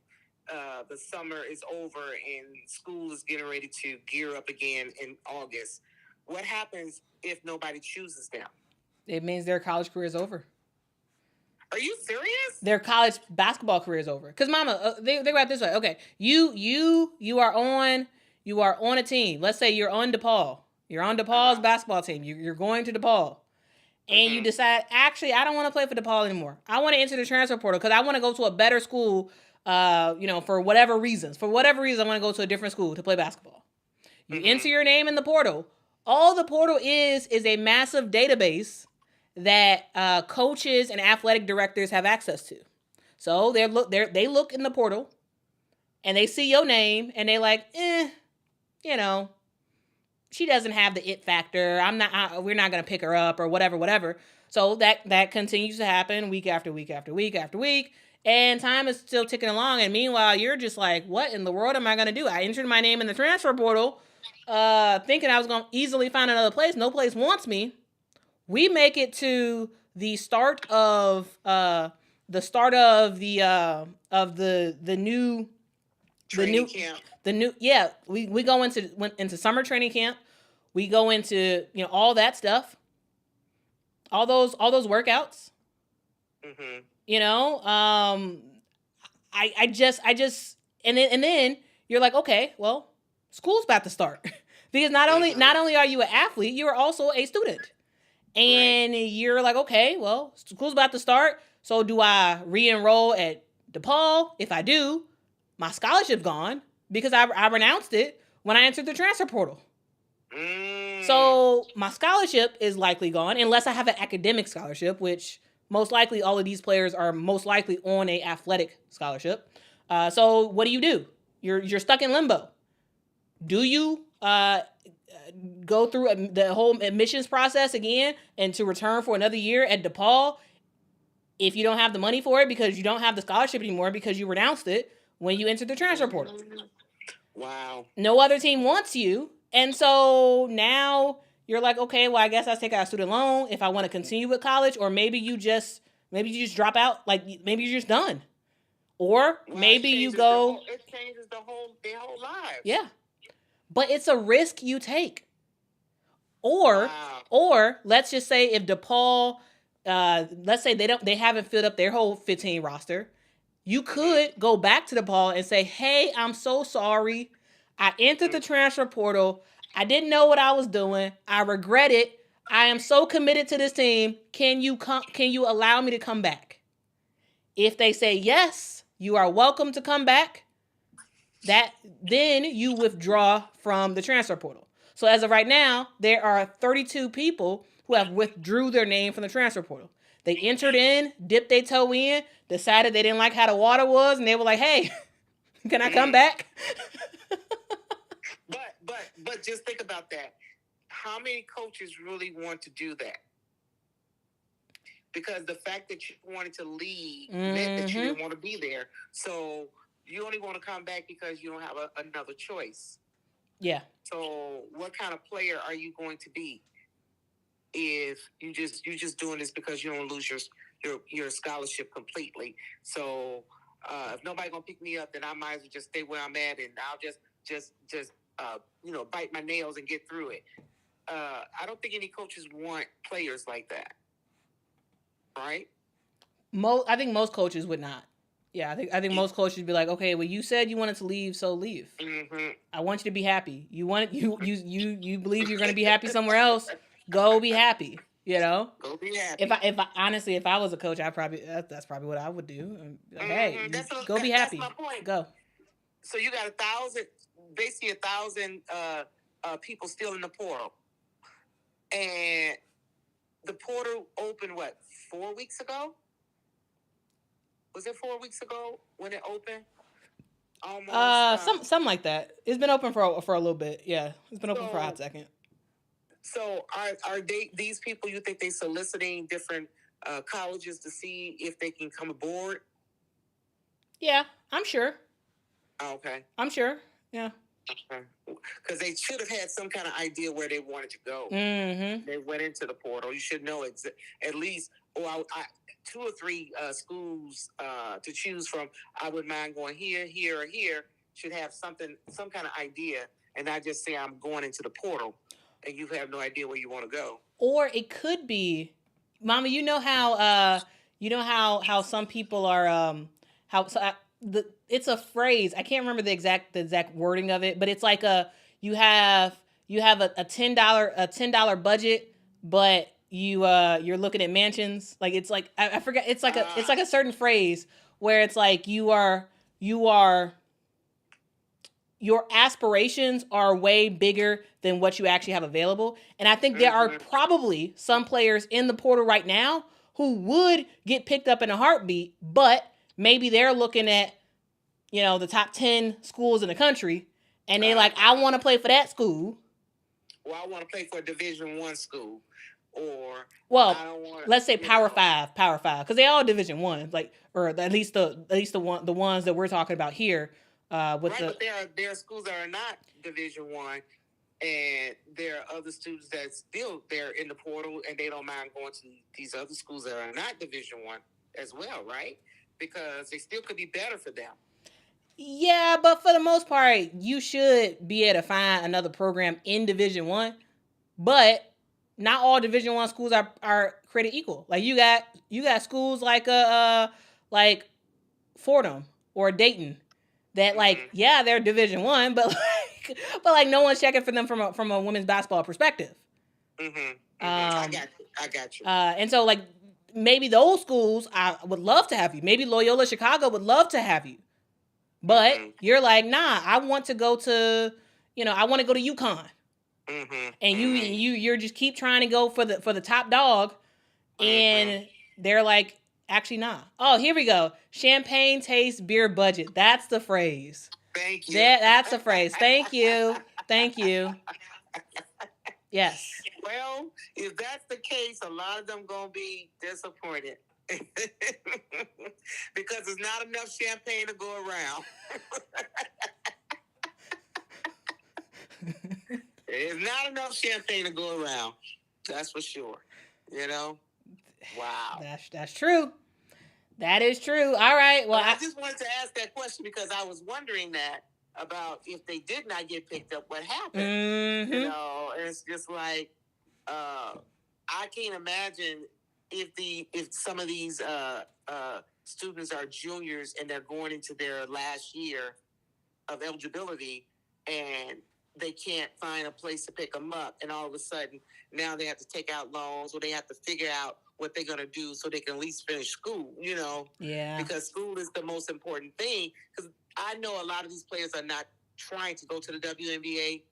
the summer is over and school is getting ready to gear up again in August? What happens if nobody chooses them? It means their college career is over. Are you serious? Their college basketball career is over. Because, Mama, they go out this way. Okay, you are on a team. Let's say you're on DePaul. You're on DePaul's basketball team. You're going to DePaul. And you decide, actually, I don't want to play for DePaul anymore. I want to enter the transfer portal because I want to go to a better school, for whatever reasons. For whatever reason, I want to go to a different school to play basketball. You enter your name in the portal. All the portal is a massive database that coaches and athletic directors have access to. So they look in the portal and they see your name and they like, she doesn't have the it factor. We're not going to pick her up or whatever. So that continues to happen week after week after week after week. And time is still ticking along. And meanwhile, you're just like, what in the world am I going to do? I entered my name in the transfer portal thinking I was going to easily find another place. No place wants me. We make it to the start of the new training camp. We go into summer training camp. We go into all that stuff. All those workouts. I just and then you're like, okay, well, school's about to start. Because not only are you an athlete, you're also a student. And you're like, okay, well, school's about to start. So do I re-enroll at DePaul? If I do, my scholarship's gone because I renounced it when I entered the transfer portal. So my scholarship is likely gone unless I have an academic scholarship, which most likely all of these players are most likely on a athletic scholarship. So what do? You're stuck in limbo. Do you go through the whole admissions process again and to return for another year at DePaul If you don't have the money for it because you don't have the scholarship anymore because you renounced it when you entered the transfer portal. Wow. No other team wants you. And so now you're like, okay, well, I guess I'll take out a student loan if I want to continue with college, or maybe you just drop out, like maybe you're just done. Or maybe you go. It changes their whole lives. Yeah. But it's a risk you take. Or let's just say if DePaul, let's say they haven't filled up their whole 15 roster, you could go back to DePaul and say, hey, I'm so sorry. I entered the transfer portal. I didn't know what I was doing. I regret it. I am so committed to this team. Can you allow me to come back? If they say yes, you are welcome to come back. Then you withdraw from the transfer portal. So as of right now, there are 32 people who have withdrew their name from the transfer portal. They entered in, dipped their toe in, decided they didn't like how the water was, and they were like, hey, can I come back? But just think about that. How many coaches really want to do that? Because the fact that you wanted to leave meant that you didn't want to be there. So you only want to come back because you don't have another choice. Yeah. So what kind of player are you going to be if you're just doing this because you don't lose your scholarship completely? So if nobody's gonna pick me up, then I might as well just stay where I'm at, and I'll just bite my nails and get through it. I don't think any coaches want players like that, right? I think most coaches would not. Yeah, I think most coaches would be like, okay, well, you said you wanted to leave, so leave. Mm-hmm. I want you to be happy. You believe you're going to be happy somewhere else. Go be happy. You know. Go be happy. If I was a coach, that's probably what I would do. Like, hey, go be happy. That's my point. Go. So you got 1,000 people still in the portal, and the portal opened 4 weeks ago? Was it 4 weeks ago when it opened? Almost. Something like that. It's been open for a little bit. Yeah, it's been open for a hot second. So are these people? You think they soliciting different colleges to see if they can come aboard? Yeah, I'm sure. Okay. I'm sure. Yeah. Because they should have had some kind of idea where they wanted to go. Mm-hmm. They went into the portal. You should know at least, 2 or 3 schools to choose from. I wouldn't mind going here, here, or here. Should have some kind of idea, and not just say I'm going into the portal, and you have no idea where you want to go. Or it could be, Mama. You know how some people are it's a phrase. I can't remember the exact wording of it, but it's like you have a $10 budget, but you're looking at mansions. Like it's like I forget. It's like a certain phrase where it's like your aspirations are way bigger than what you actually have available. And I think there are probably some players in the portal right now who would get picked up in a heartbeat, but maybe they're looking at, the top 10 schools in the country, and they like, I want to play for that school. Well, I want to play for a Division I school, or let's say Power 5, because they all Division I, like, or at least the ones that we're talking about here. But there are schools that are not Division I, and there are other students that still they're in the portal, and they don't mind going to these other schools that are not Division I as well, right? Because they still could be better for them. Yeah, but for the most part, you should be able to find another program in Division I. But not all Division I schools are created equal. Like you got schools like Fordham or Dayton that they're Division I, but no one's checking for them from a women's basketball perspective. I got you. And so maybe those schools I would love to have you. Maybe Loyola Chicago would love to have you. But you're like, nah, I want to go to, I want to go to UConn. And you're just keep trying to go for the top dog, and they're like, actually, nah. Oh, here we go. Champagne taste beer budget. That's the phrase. Thank you. That's the phrase. Thank you. Yes. Well, if that's the case, a lot of them gonna be disappointed. Because there's not enough champagne to go around. There's not enough champagne to go around. That's for sure. You know? Wow. That's true. That is true. All right. Well, I just wanted to ask that question because I was wondering that about if they did not get picked up, what happened? Mm-hmm. You know, and it's just like I can't imagine if some of these students are juniors and they're going into their last year of eligibility and they can't find a place to pick them up, and all of a sudden now they have to take out loans or they have to figure out what they're going to do so they can at least finish school, you know? Yeah. Because school is the most important thing. Because I know a lot of these players are not trying to go to the WNBA,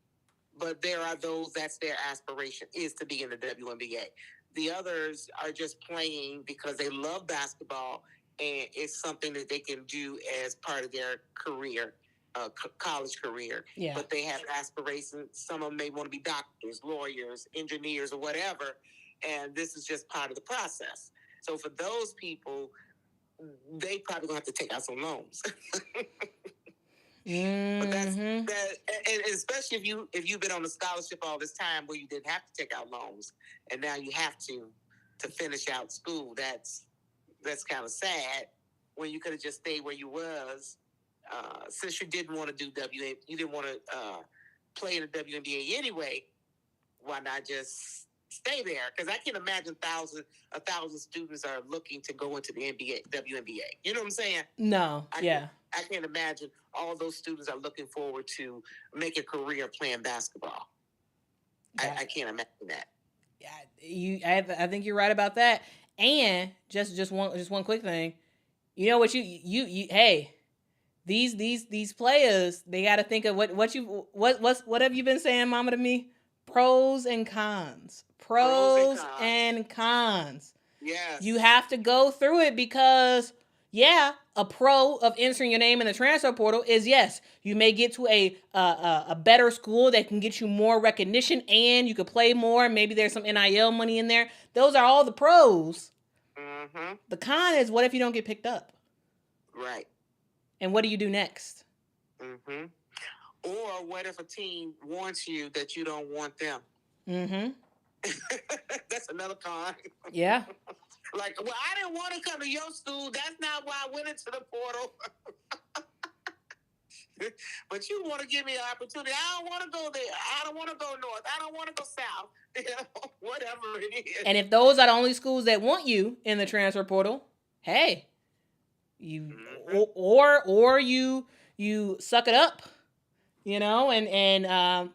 but there are those that's their aspiration is to be in the WNBA. The others are just playing because they love basketball and it's something that they can do as part of their career. College career, yeah. But they have aspirations. Some of them may want to be doctors, lawyers, engineers, or whatever, and this is just part of the process. So for those people, they probably gonna have to take out some loans. But that's and especially if you've been on a scholarship all this time where you didn't have to take out loans, and now you have to finish out school. That's kind of sad when you could have just stayed where you was. Since you didn't want to do you didn't want to play in the WNBA anyway, why not just stay there? Because I can imagine a thousand students are looking to go into the WNBA. You know what I'm saying? No, I can't imagine all those students are looking forward to make a career playing basketball. I can't imagine that. Yeah, I think you're right about that. And just one quick thing, you know what you hey. These players, they got to think of what have you been saying, Mama, to me? Pros and cons. Pros and cons. Yes. You have to go through it because, yeah, a pro of entering your name in the transfer portal is, yes, you may get to a better school that can get you more recognition and you could play more. Maybe there's some NIL money in there. Those are all the pros. Mm-hmm. The con is, what if you don't get picked up? Right. And what do you do next? Mm-hmm. Or what if a team wants you that you don't want them? Mm-hmm. That's another con. Yeah. Like, well, I didn't want to come to your school. That's not why I went into the portal. But you want to give me an opportunity. I don't want to go there. I don't want to go north. I don't want to go south. You know, whatever it is. And if those are the only schools that want you in the transfer portal, hey, you or you suck it up, you know, and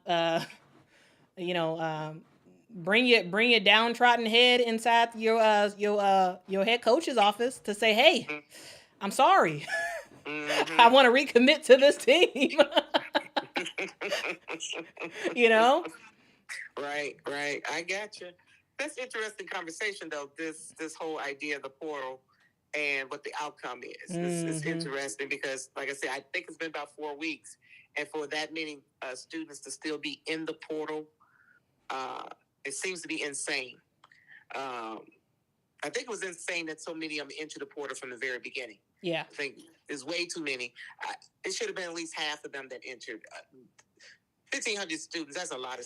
bring your downtrodden head inside your head coach's office to say, hey, I'm sorry. Mm-hmm. I want to recommit to this team. You know? Right. I got you. That's interesting conversation, though, this whole idea of the portal and what the outcome is. Mm-hmm. It's interesting because, like I said, I think it's been about 4 weeks. And for that many students to still be in the portal, it seems to be insane. I think it was insane that so many of them entered the portal from the very beginning. Yeah. I think there's way too many. It should have been at least half of them that entered. 1,500 students, that's a lot.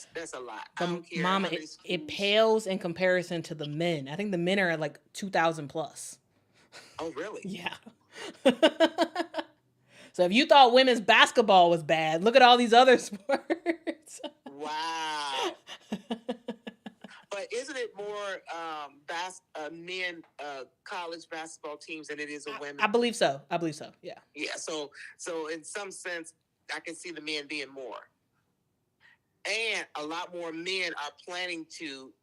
I don't care. Mama, it pales in comparison to the men. I think the men are at like 2,000 plus. Oh, really? Yeah. So if you thought women's basketball was bad, look at all these other sports. Wow. But isn't it more men college basketball teams than it is of women? I believe so. Yeah. Yeah. So in some sense, I can see the men being more, and a lot more men are planning to.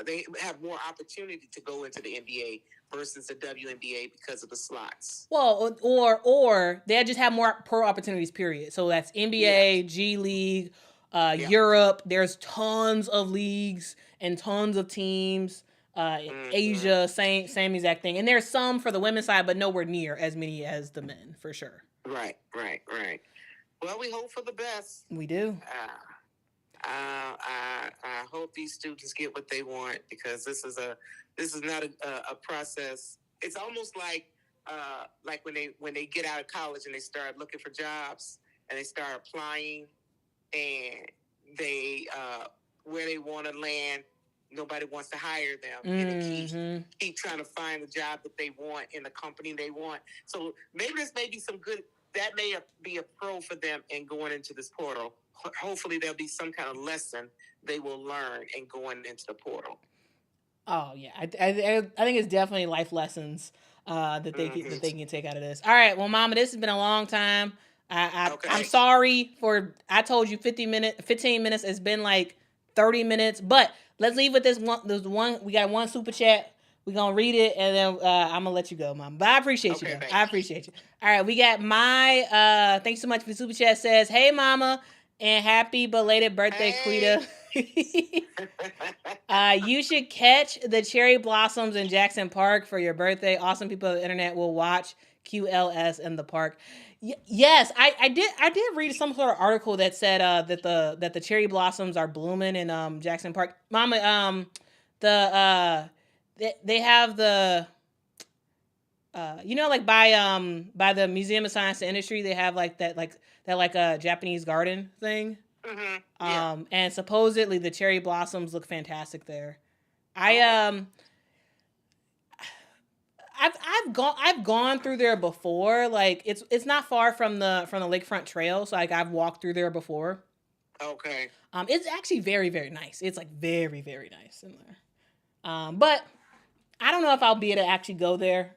They have more opportunity to go into the NBA versus the WNBA because of the slots. Well, or they just have more pro opportunities. Period. So that's NBA, G League. Europe, there's tons of leagues and tons of teams. Asia, same exact thing. And there's some for the women's side, but nowhere near as many as the men, for sure. Right. Well, we hope for the best. We do. I hope these students get what they want because this is not a process it's almost like when they get out of college and they start looking for jobs and they start applying and they where they want to land, nobody wants to hire them, and they keep trying to find the job that they want in the company they want. So maybe this may be some good. That may be a pro for them in going into this portal. Hopefully, there'll be some kind of lesson they will learn in going into the portal. Oh yeah, I think it's definitely life lessons that they can take out of this. All right, well, Mama, this has been a long time. I'm sorry for I told you 15 minutes. It's been like 30 minutes, but let's leave with this one. There's one. We got one super chat. We're gonna read it and then I'm gonna let you go, Mom. But I appreciate you. Though. I appreciate you. All right, we got my thanks so much for the super chat. Says, hey Mama, and happy belated birthday, Quita. You should catch the cherry blossoms in Jackson Park for your birthday. Awesome people on the internet will watch QLS in the park. Yes, I did read some sort of article that said that the cherry blossoms are blooming in Jackson Park. Mama, they have the like by the Museum of Science and Industry, they have like a Japanese garden thing. Mm-hmm. Yeah. And supposedly the cherry blossoms look fantastic there. I've gone through there before. Like it's not far from the lakefront trail, so like I've walked through there before. Okay. It's actually very, very nice. It's like very, very nice in there. But I don't know if I'll be able to actually go there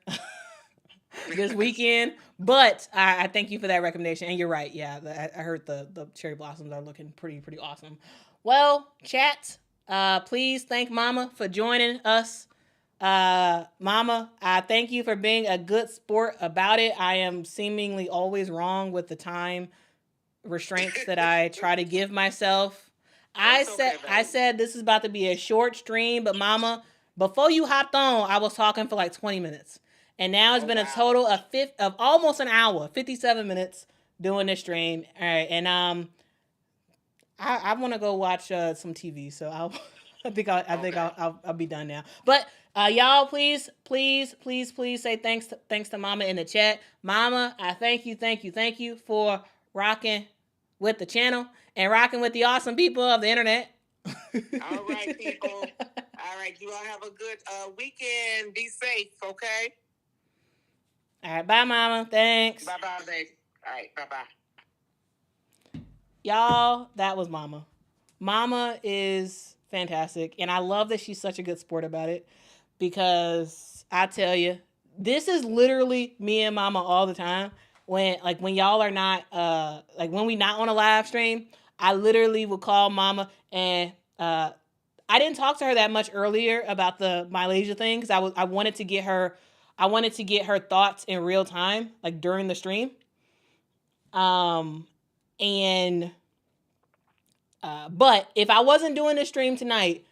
this weekend. But I thank you for that recommendation. And you're right. Yeah, I heard the cherry blossoms are looking pretty awesome. Well, chat, please thank Mama for joining us. Mama, I thank you for being a good sport about it. I am seemingly always wrong with the time restraints that I try to give myself. I said this is about to be a short stream, but Mama, before you hopped on, I was talking for like 20 minutes. And now it's been a total of almost an hour, 57 minutes doing this stream. All right, and I want to go watch some TV, so I think I'll be done now. But y'all, please say thanks to Mama in the chat. Mama, I thank you for rocking with the channel and rocking with the awesome people of the internet. All right, people. All right, you all have a good weekend. Be safe, okay? All right, bye, Mama. Thanks. Bye, babe. All right, bye. Y'all, that was Mama. Mama is fantastic, and I love that she's such a good sport about it, because I tell you, this is literally me and Mama all the time. When y'all are not, when we not on a live stream, I literally would call Mama, and I didn't talk to her that much earlier about the MiLaysia thing, because I wanted to get her thoughts in real time, like during the stream. But if I wasn't doing the stream tonight,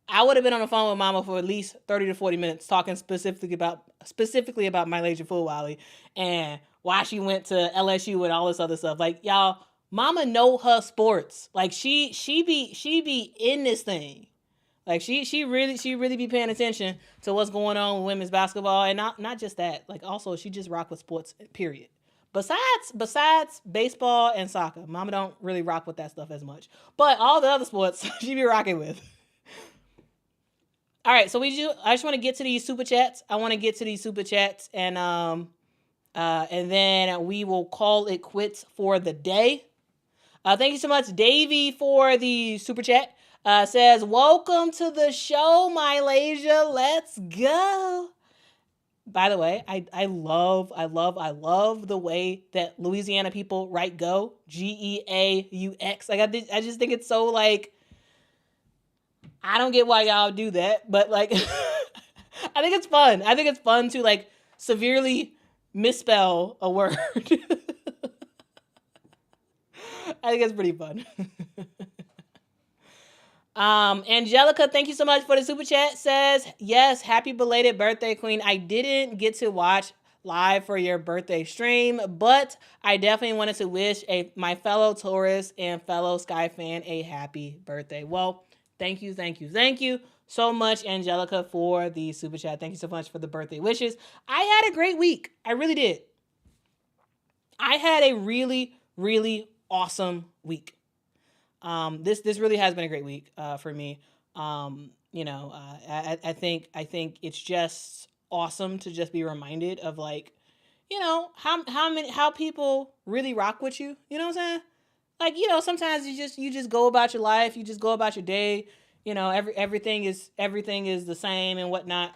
I would have been on the phone with Mama for at least 30 to 40 minutes talking specifically about MiLaysia Fulwiley and why she went to LSU and all this other stuff. Like, y'all, Mama know her sports. Like she be in this thing. Like she really be paying attention to what's going on with women's basketball, and not just that. Like also she just rock with sports, period. Besides baseball and soccer, Mama don't really rock with that stuff as much. But all the other sports she be rocking with. All right, so I just want to get to these super chats. And then we will call it quits for the day. Thank you so much, Davey, for the super chat. Says, welcome to the show, MiLaysia. Let's go. By the way, I love the way that Louisiana people write go, Geaux. Like I just think it's so like, I don't get why y'all do that, but like, I think it's fun. I think it's fun to like severely misspell a word. I think it's pretty fun. Angelica, thank you so much for the super chat. Says, yes, happy belated birthday, Queen. I didn't get to watch live for your birthday stream, but I definitely wanted to wish my fellow Taurus and fellow Sky fan a happy birthday. Well, thank you so much, Angelica, for the super chat. Thank you so much for the birthday wishes. I had a great week. I really did. I had a really, really awesome week. This really has been a great week for me. I think it's just awesome to just be reminded of, like, how people really rock with you. You know what I'm saying? Like, sometimes you just go about your life, you just go about your day. Everything is the same and whatnot.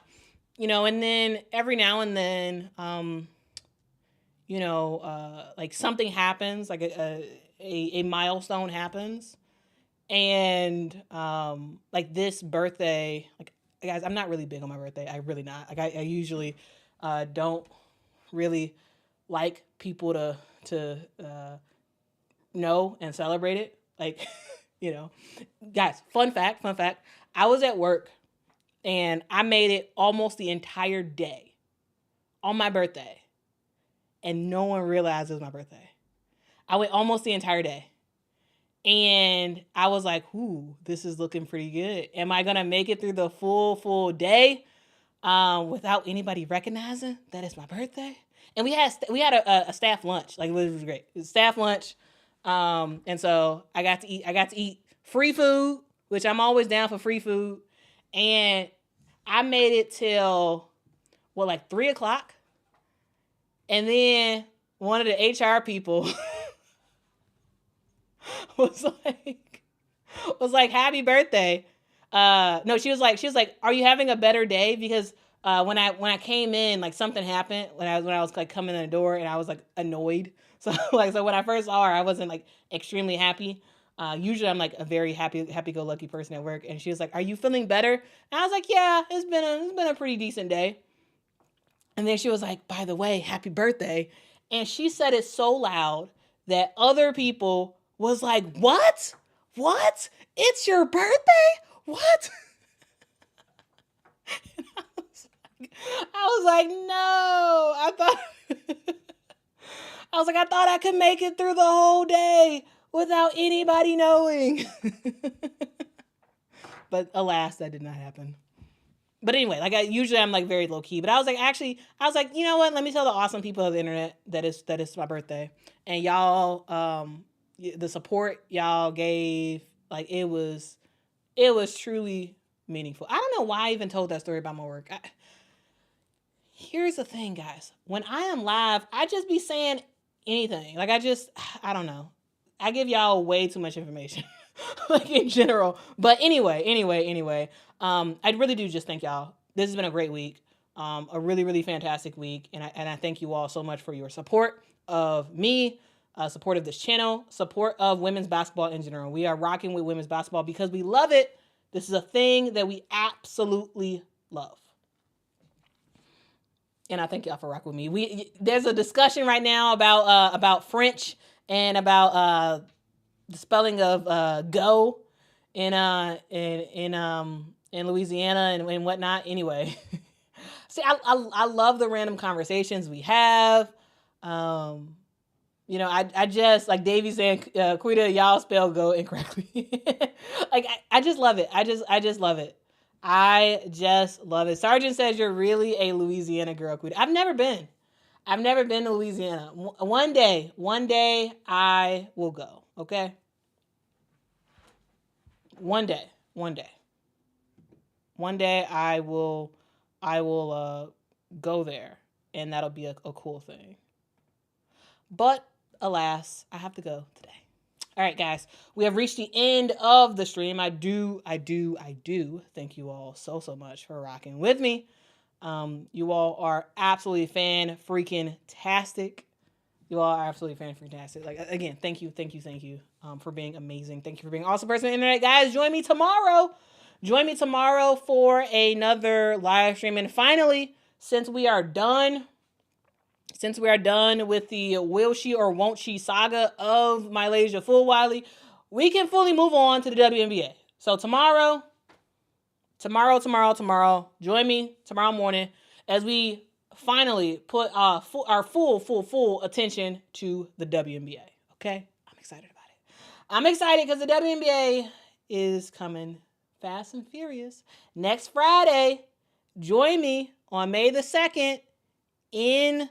And then every now and then, like something happens, like a milestone happens, and like this birthday, like, guys, I'm not really big on my birthday. I really not. Like I usually don't really like people to know and celebrate it. Like, guys, fun fact. I was at work and I made it almost the entire day on my birthday, and no one realized it was my birthday. I went almost the entire day. And I was like, ooh, this is looking pretty good. Am I going to make it through the full day without anybody recognizing that it's my birthday? And we had a staff lunch. Like, it was great. It was staff lunch. And so I got to eat free food, which I'm always down for free food. And I made it till, like 3:00. And then one of the HR people was like, happy birthday. No, she was like, are you having a better day? Because when I came in, like, something happened when I was like coming in the door, and I was like annoyed. So when I first saw her, I wasn't like extremely happy. Usually I'm like a very happy-go-lucky person at work, and she was like, are you feeling better? And I was like, yeah, it's been a pretty decent day. And then she was like, by the way, happy birthday. And she said it so loud that other people was like, what? It's your birthday? What? I was like, no. I thought I could make it through the whole day without anybody knowing. But alas, that did not happen. But anyway, like, I'm like very low key, but I was like, you know what? Let me tell the awesome people of the internet that it's my birthday, and y'all, the support y'all gave, like, it was truly meaningful. I don't know why I even told that story about my work. Here's the thing, guys. When I am live, I just be saying anything. Like, I don't know. I give y'all way too much information, like, in general. But anyway, I really do just thank y'all. This has been a great week, a really, really fantastic week, and I thank you all so much for your support of me, support of this channel, support of women's basketball in general. We are rocking with women's basketball because we love it. This is a thing that we absolutely love. And I thank y'all for rocking with me. There's a discussion right now about French and about the spelling of go in Louisiana and whatnot. Anyway, see, I love the random conversations we have. I just, like Davey saying, Quita, y'all spell go incorrectly. Like, I just love it. I just love it. I just love it. Sergeant says you're really a Louisiana girl, Quita. I've never been to Louisiana. One day I will go. Okay. One day I will go there, and that'll be a cool thing. But alas, I have to go today. All right, guys, we have reached the end of the stream. I do thank you all so much for rocking with me. You all are absolutely fan-freaking-tastic. You all are absolutely fan-freaking-tastic. Like, again, thank you for being amazing. Thank you for being an awesome person on the internet. Guys, join me tomorrow for another live stream. And finally, since we are done with the will she or won't she saga of MiLaysia Fulwiley, we can fully move on to the WNBA. So tomorrow, join me tomorrow morning as we finally put our full attention to the WNBA. Okay? I'm excited about it. I'm excited because the WNBA is coming Fast and Furious. Next Friday, join me on May the 2nd in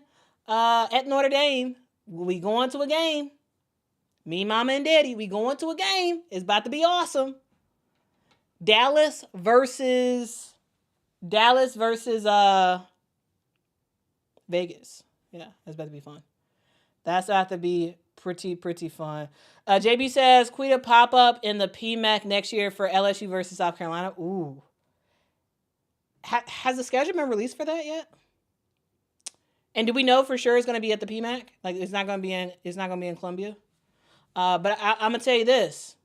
at Notre Dame. We going to a game. Me, Mama, and Daddy, we going to a game. It's about to be awesome. Dallas versus Vegas. Yeah, that's about to be fun. That's about to be pretty fun. JB says, Quita pop up in the PMAC next year for LSU versus South Carolina. Ooh. Has the schedule been released for that yet? And do we know for sure it's going to be at the PMAC? Like it's not going to be in Columbia. But I'm gonna tell you this.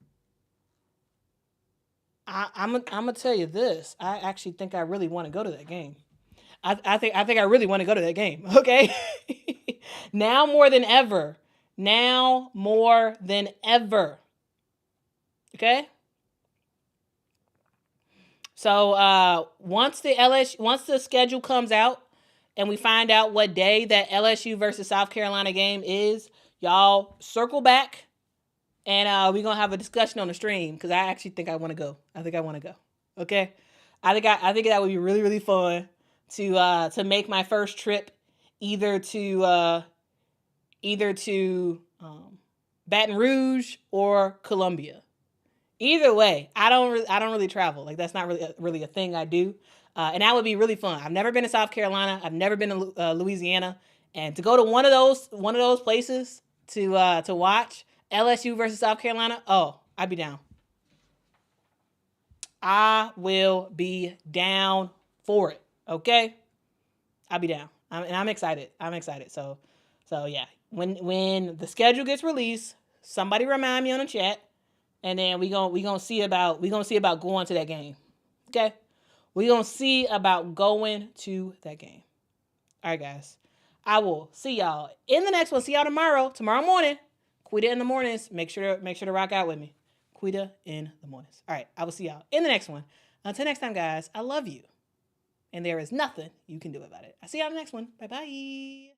I'm gonna tell you this. I actually think I really want to go to that game. I think I really want to go to that game. Okay. Now more than ever. Okay. So once the schedule comes out and we find out what day that LSU versus South Carolina game is, y'all circle back and we're gonna have a discussion on the stream because I actually think I want to go. I think I want to go. Okay. I think that would be really, really fun to make my first trip either to Baton Rouge or Columbia. Either way, I don't really travel. Like that's not really a thing I do, and that would be really fun. I've never been to South Carolina. I've never been to Louisiana, and to go to one of those places to watch LSU versus South Carolina. Oh, I'd be down. I will be down for it. Okay, I'll be down. I'm excited. So yeah, when the schedule gets released, somebody remind me on the chat. And then we gonna see about going to that game. Okay? We gonna see about going to that game. All right, guys. I will see y'all in the next one. See y'all tomorrow morning. Quita in the mornings. Make sure to rock out with me. Quita in the mornings. All right, I will see y'all in the next one. Until next time, guys, I love you. And there is nothing you can do about it. I'll see y'all in the next one. Bye-bye.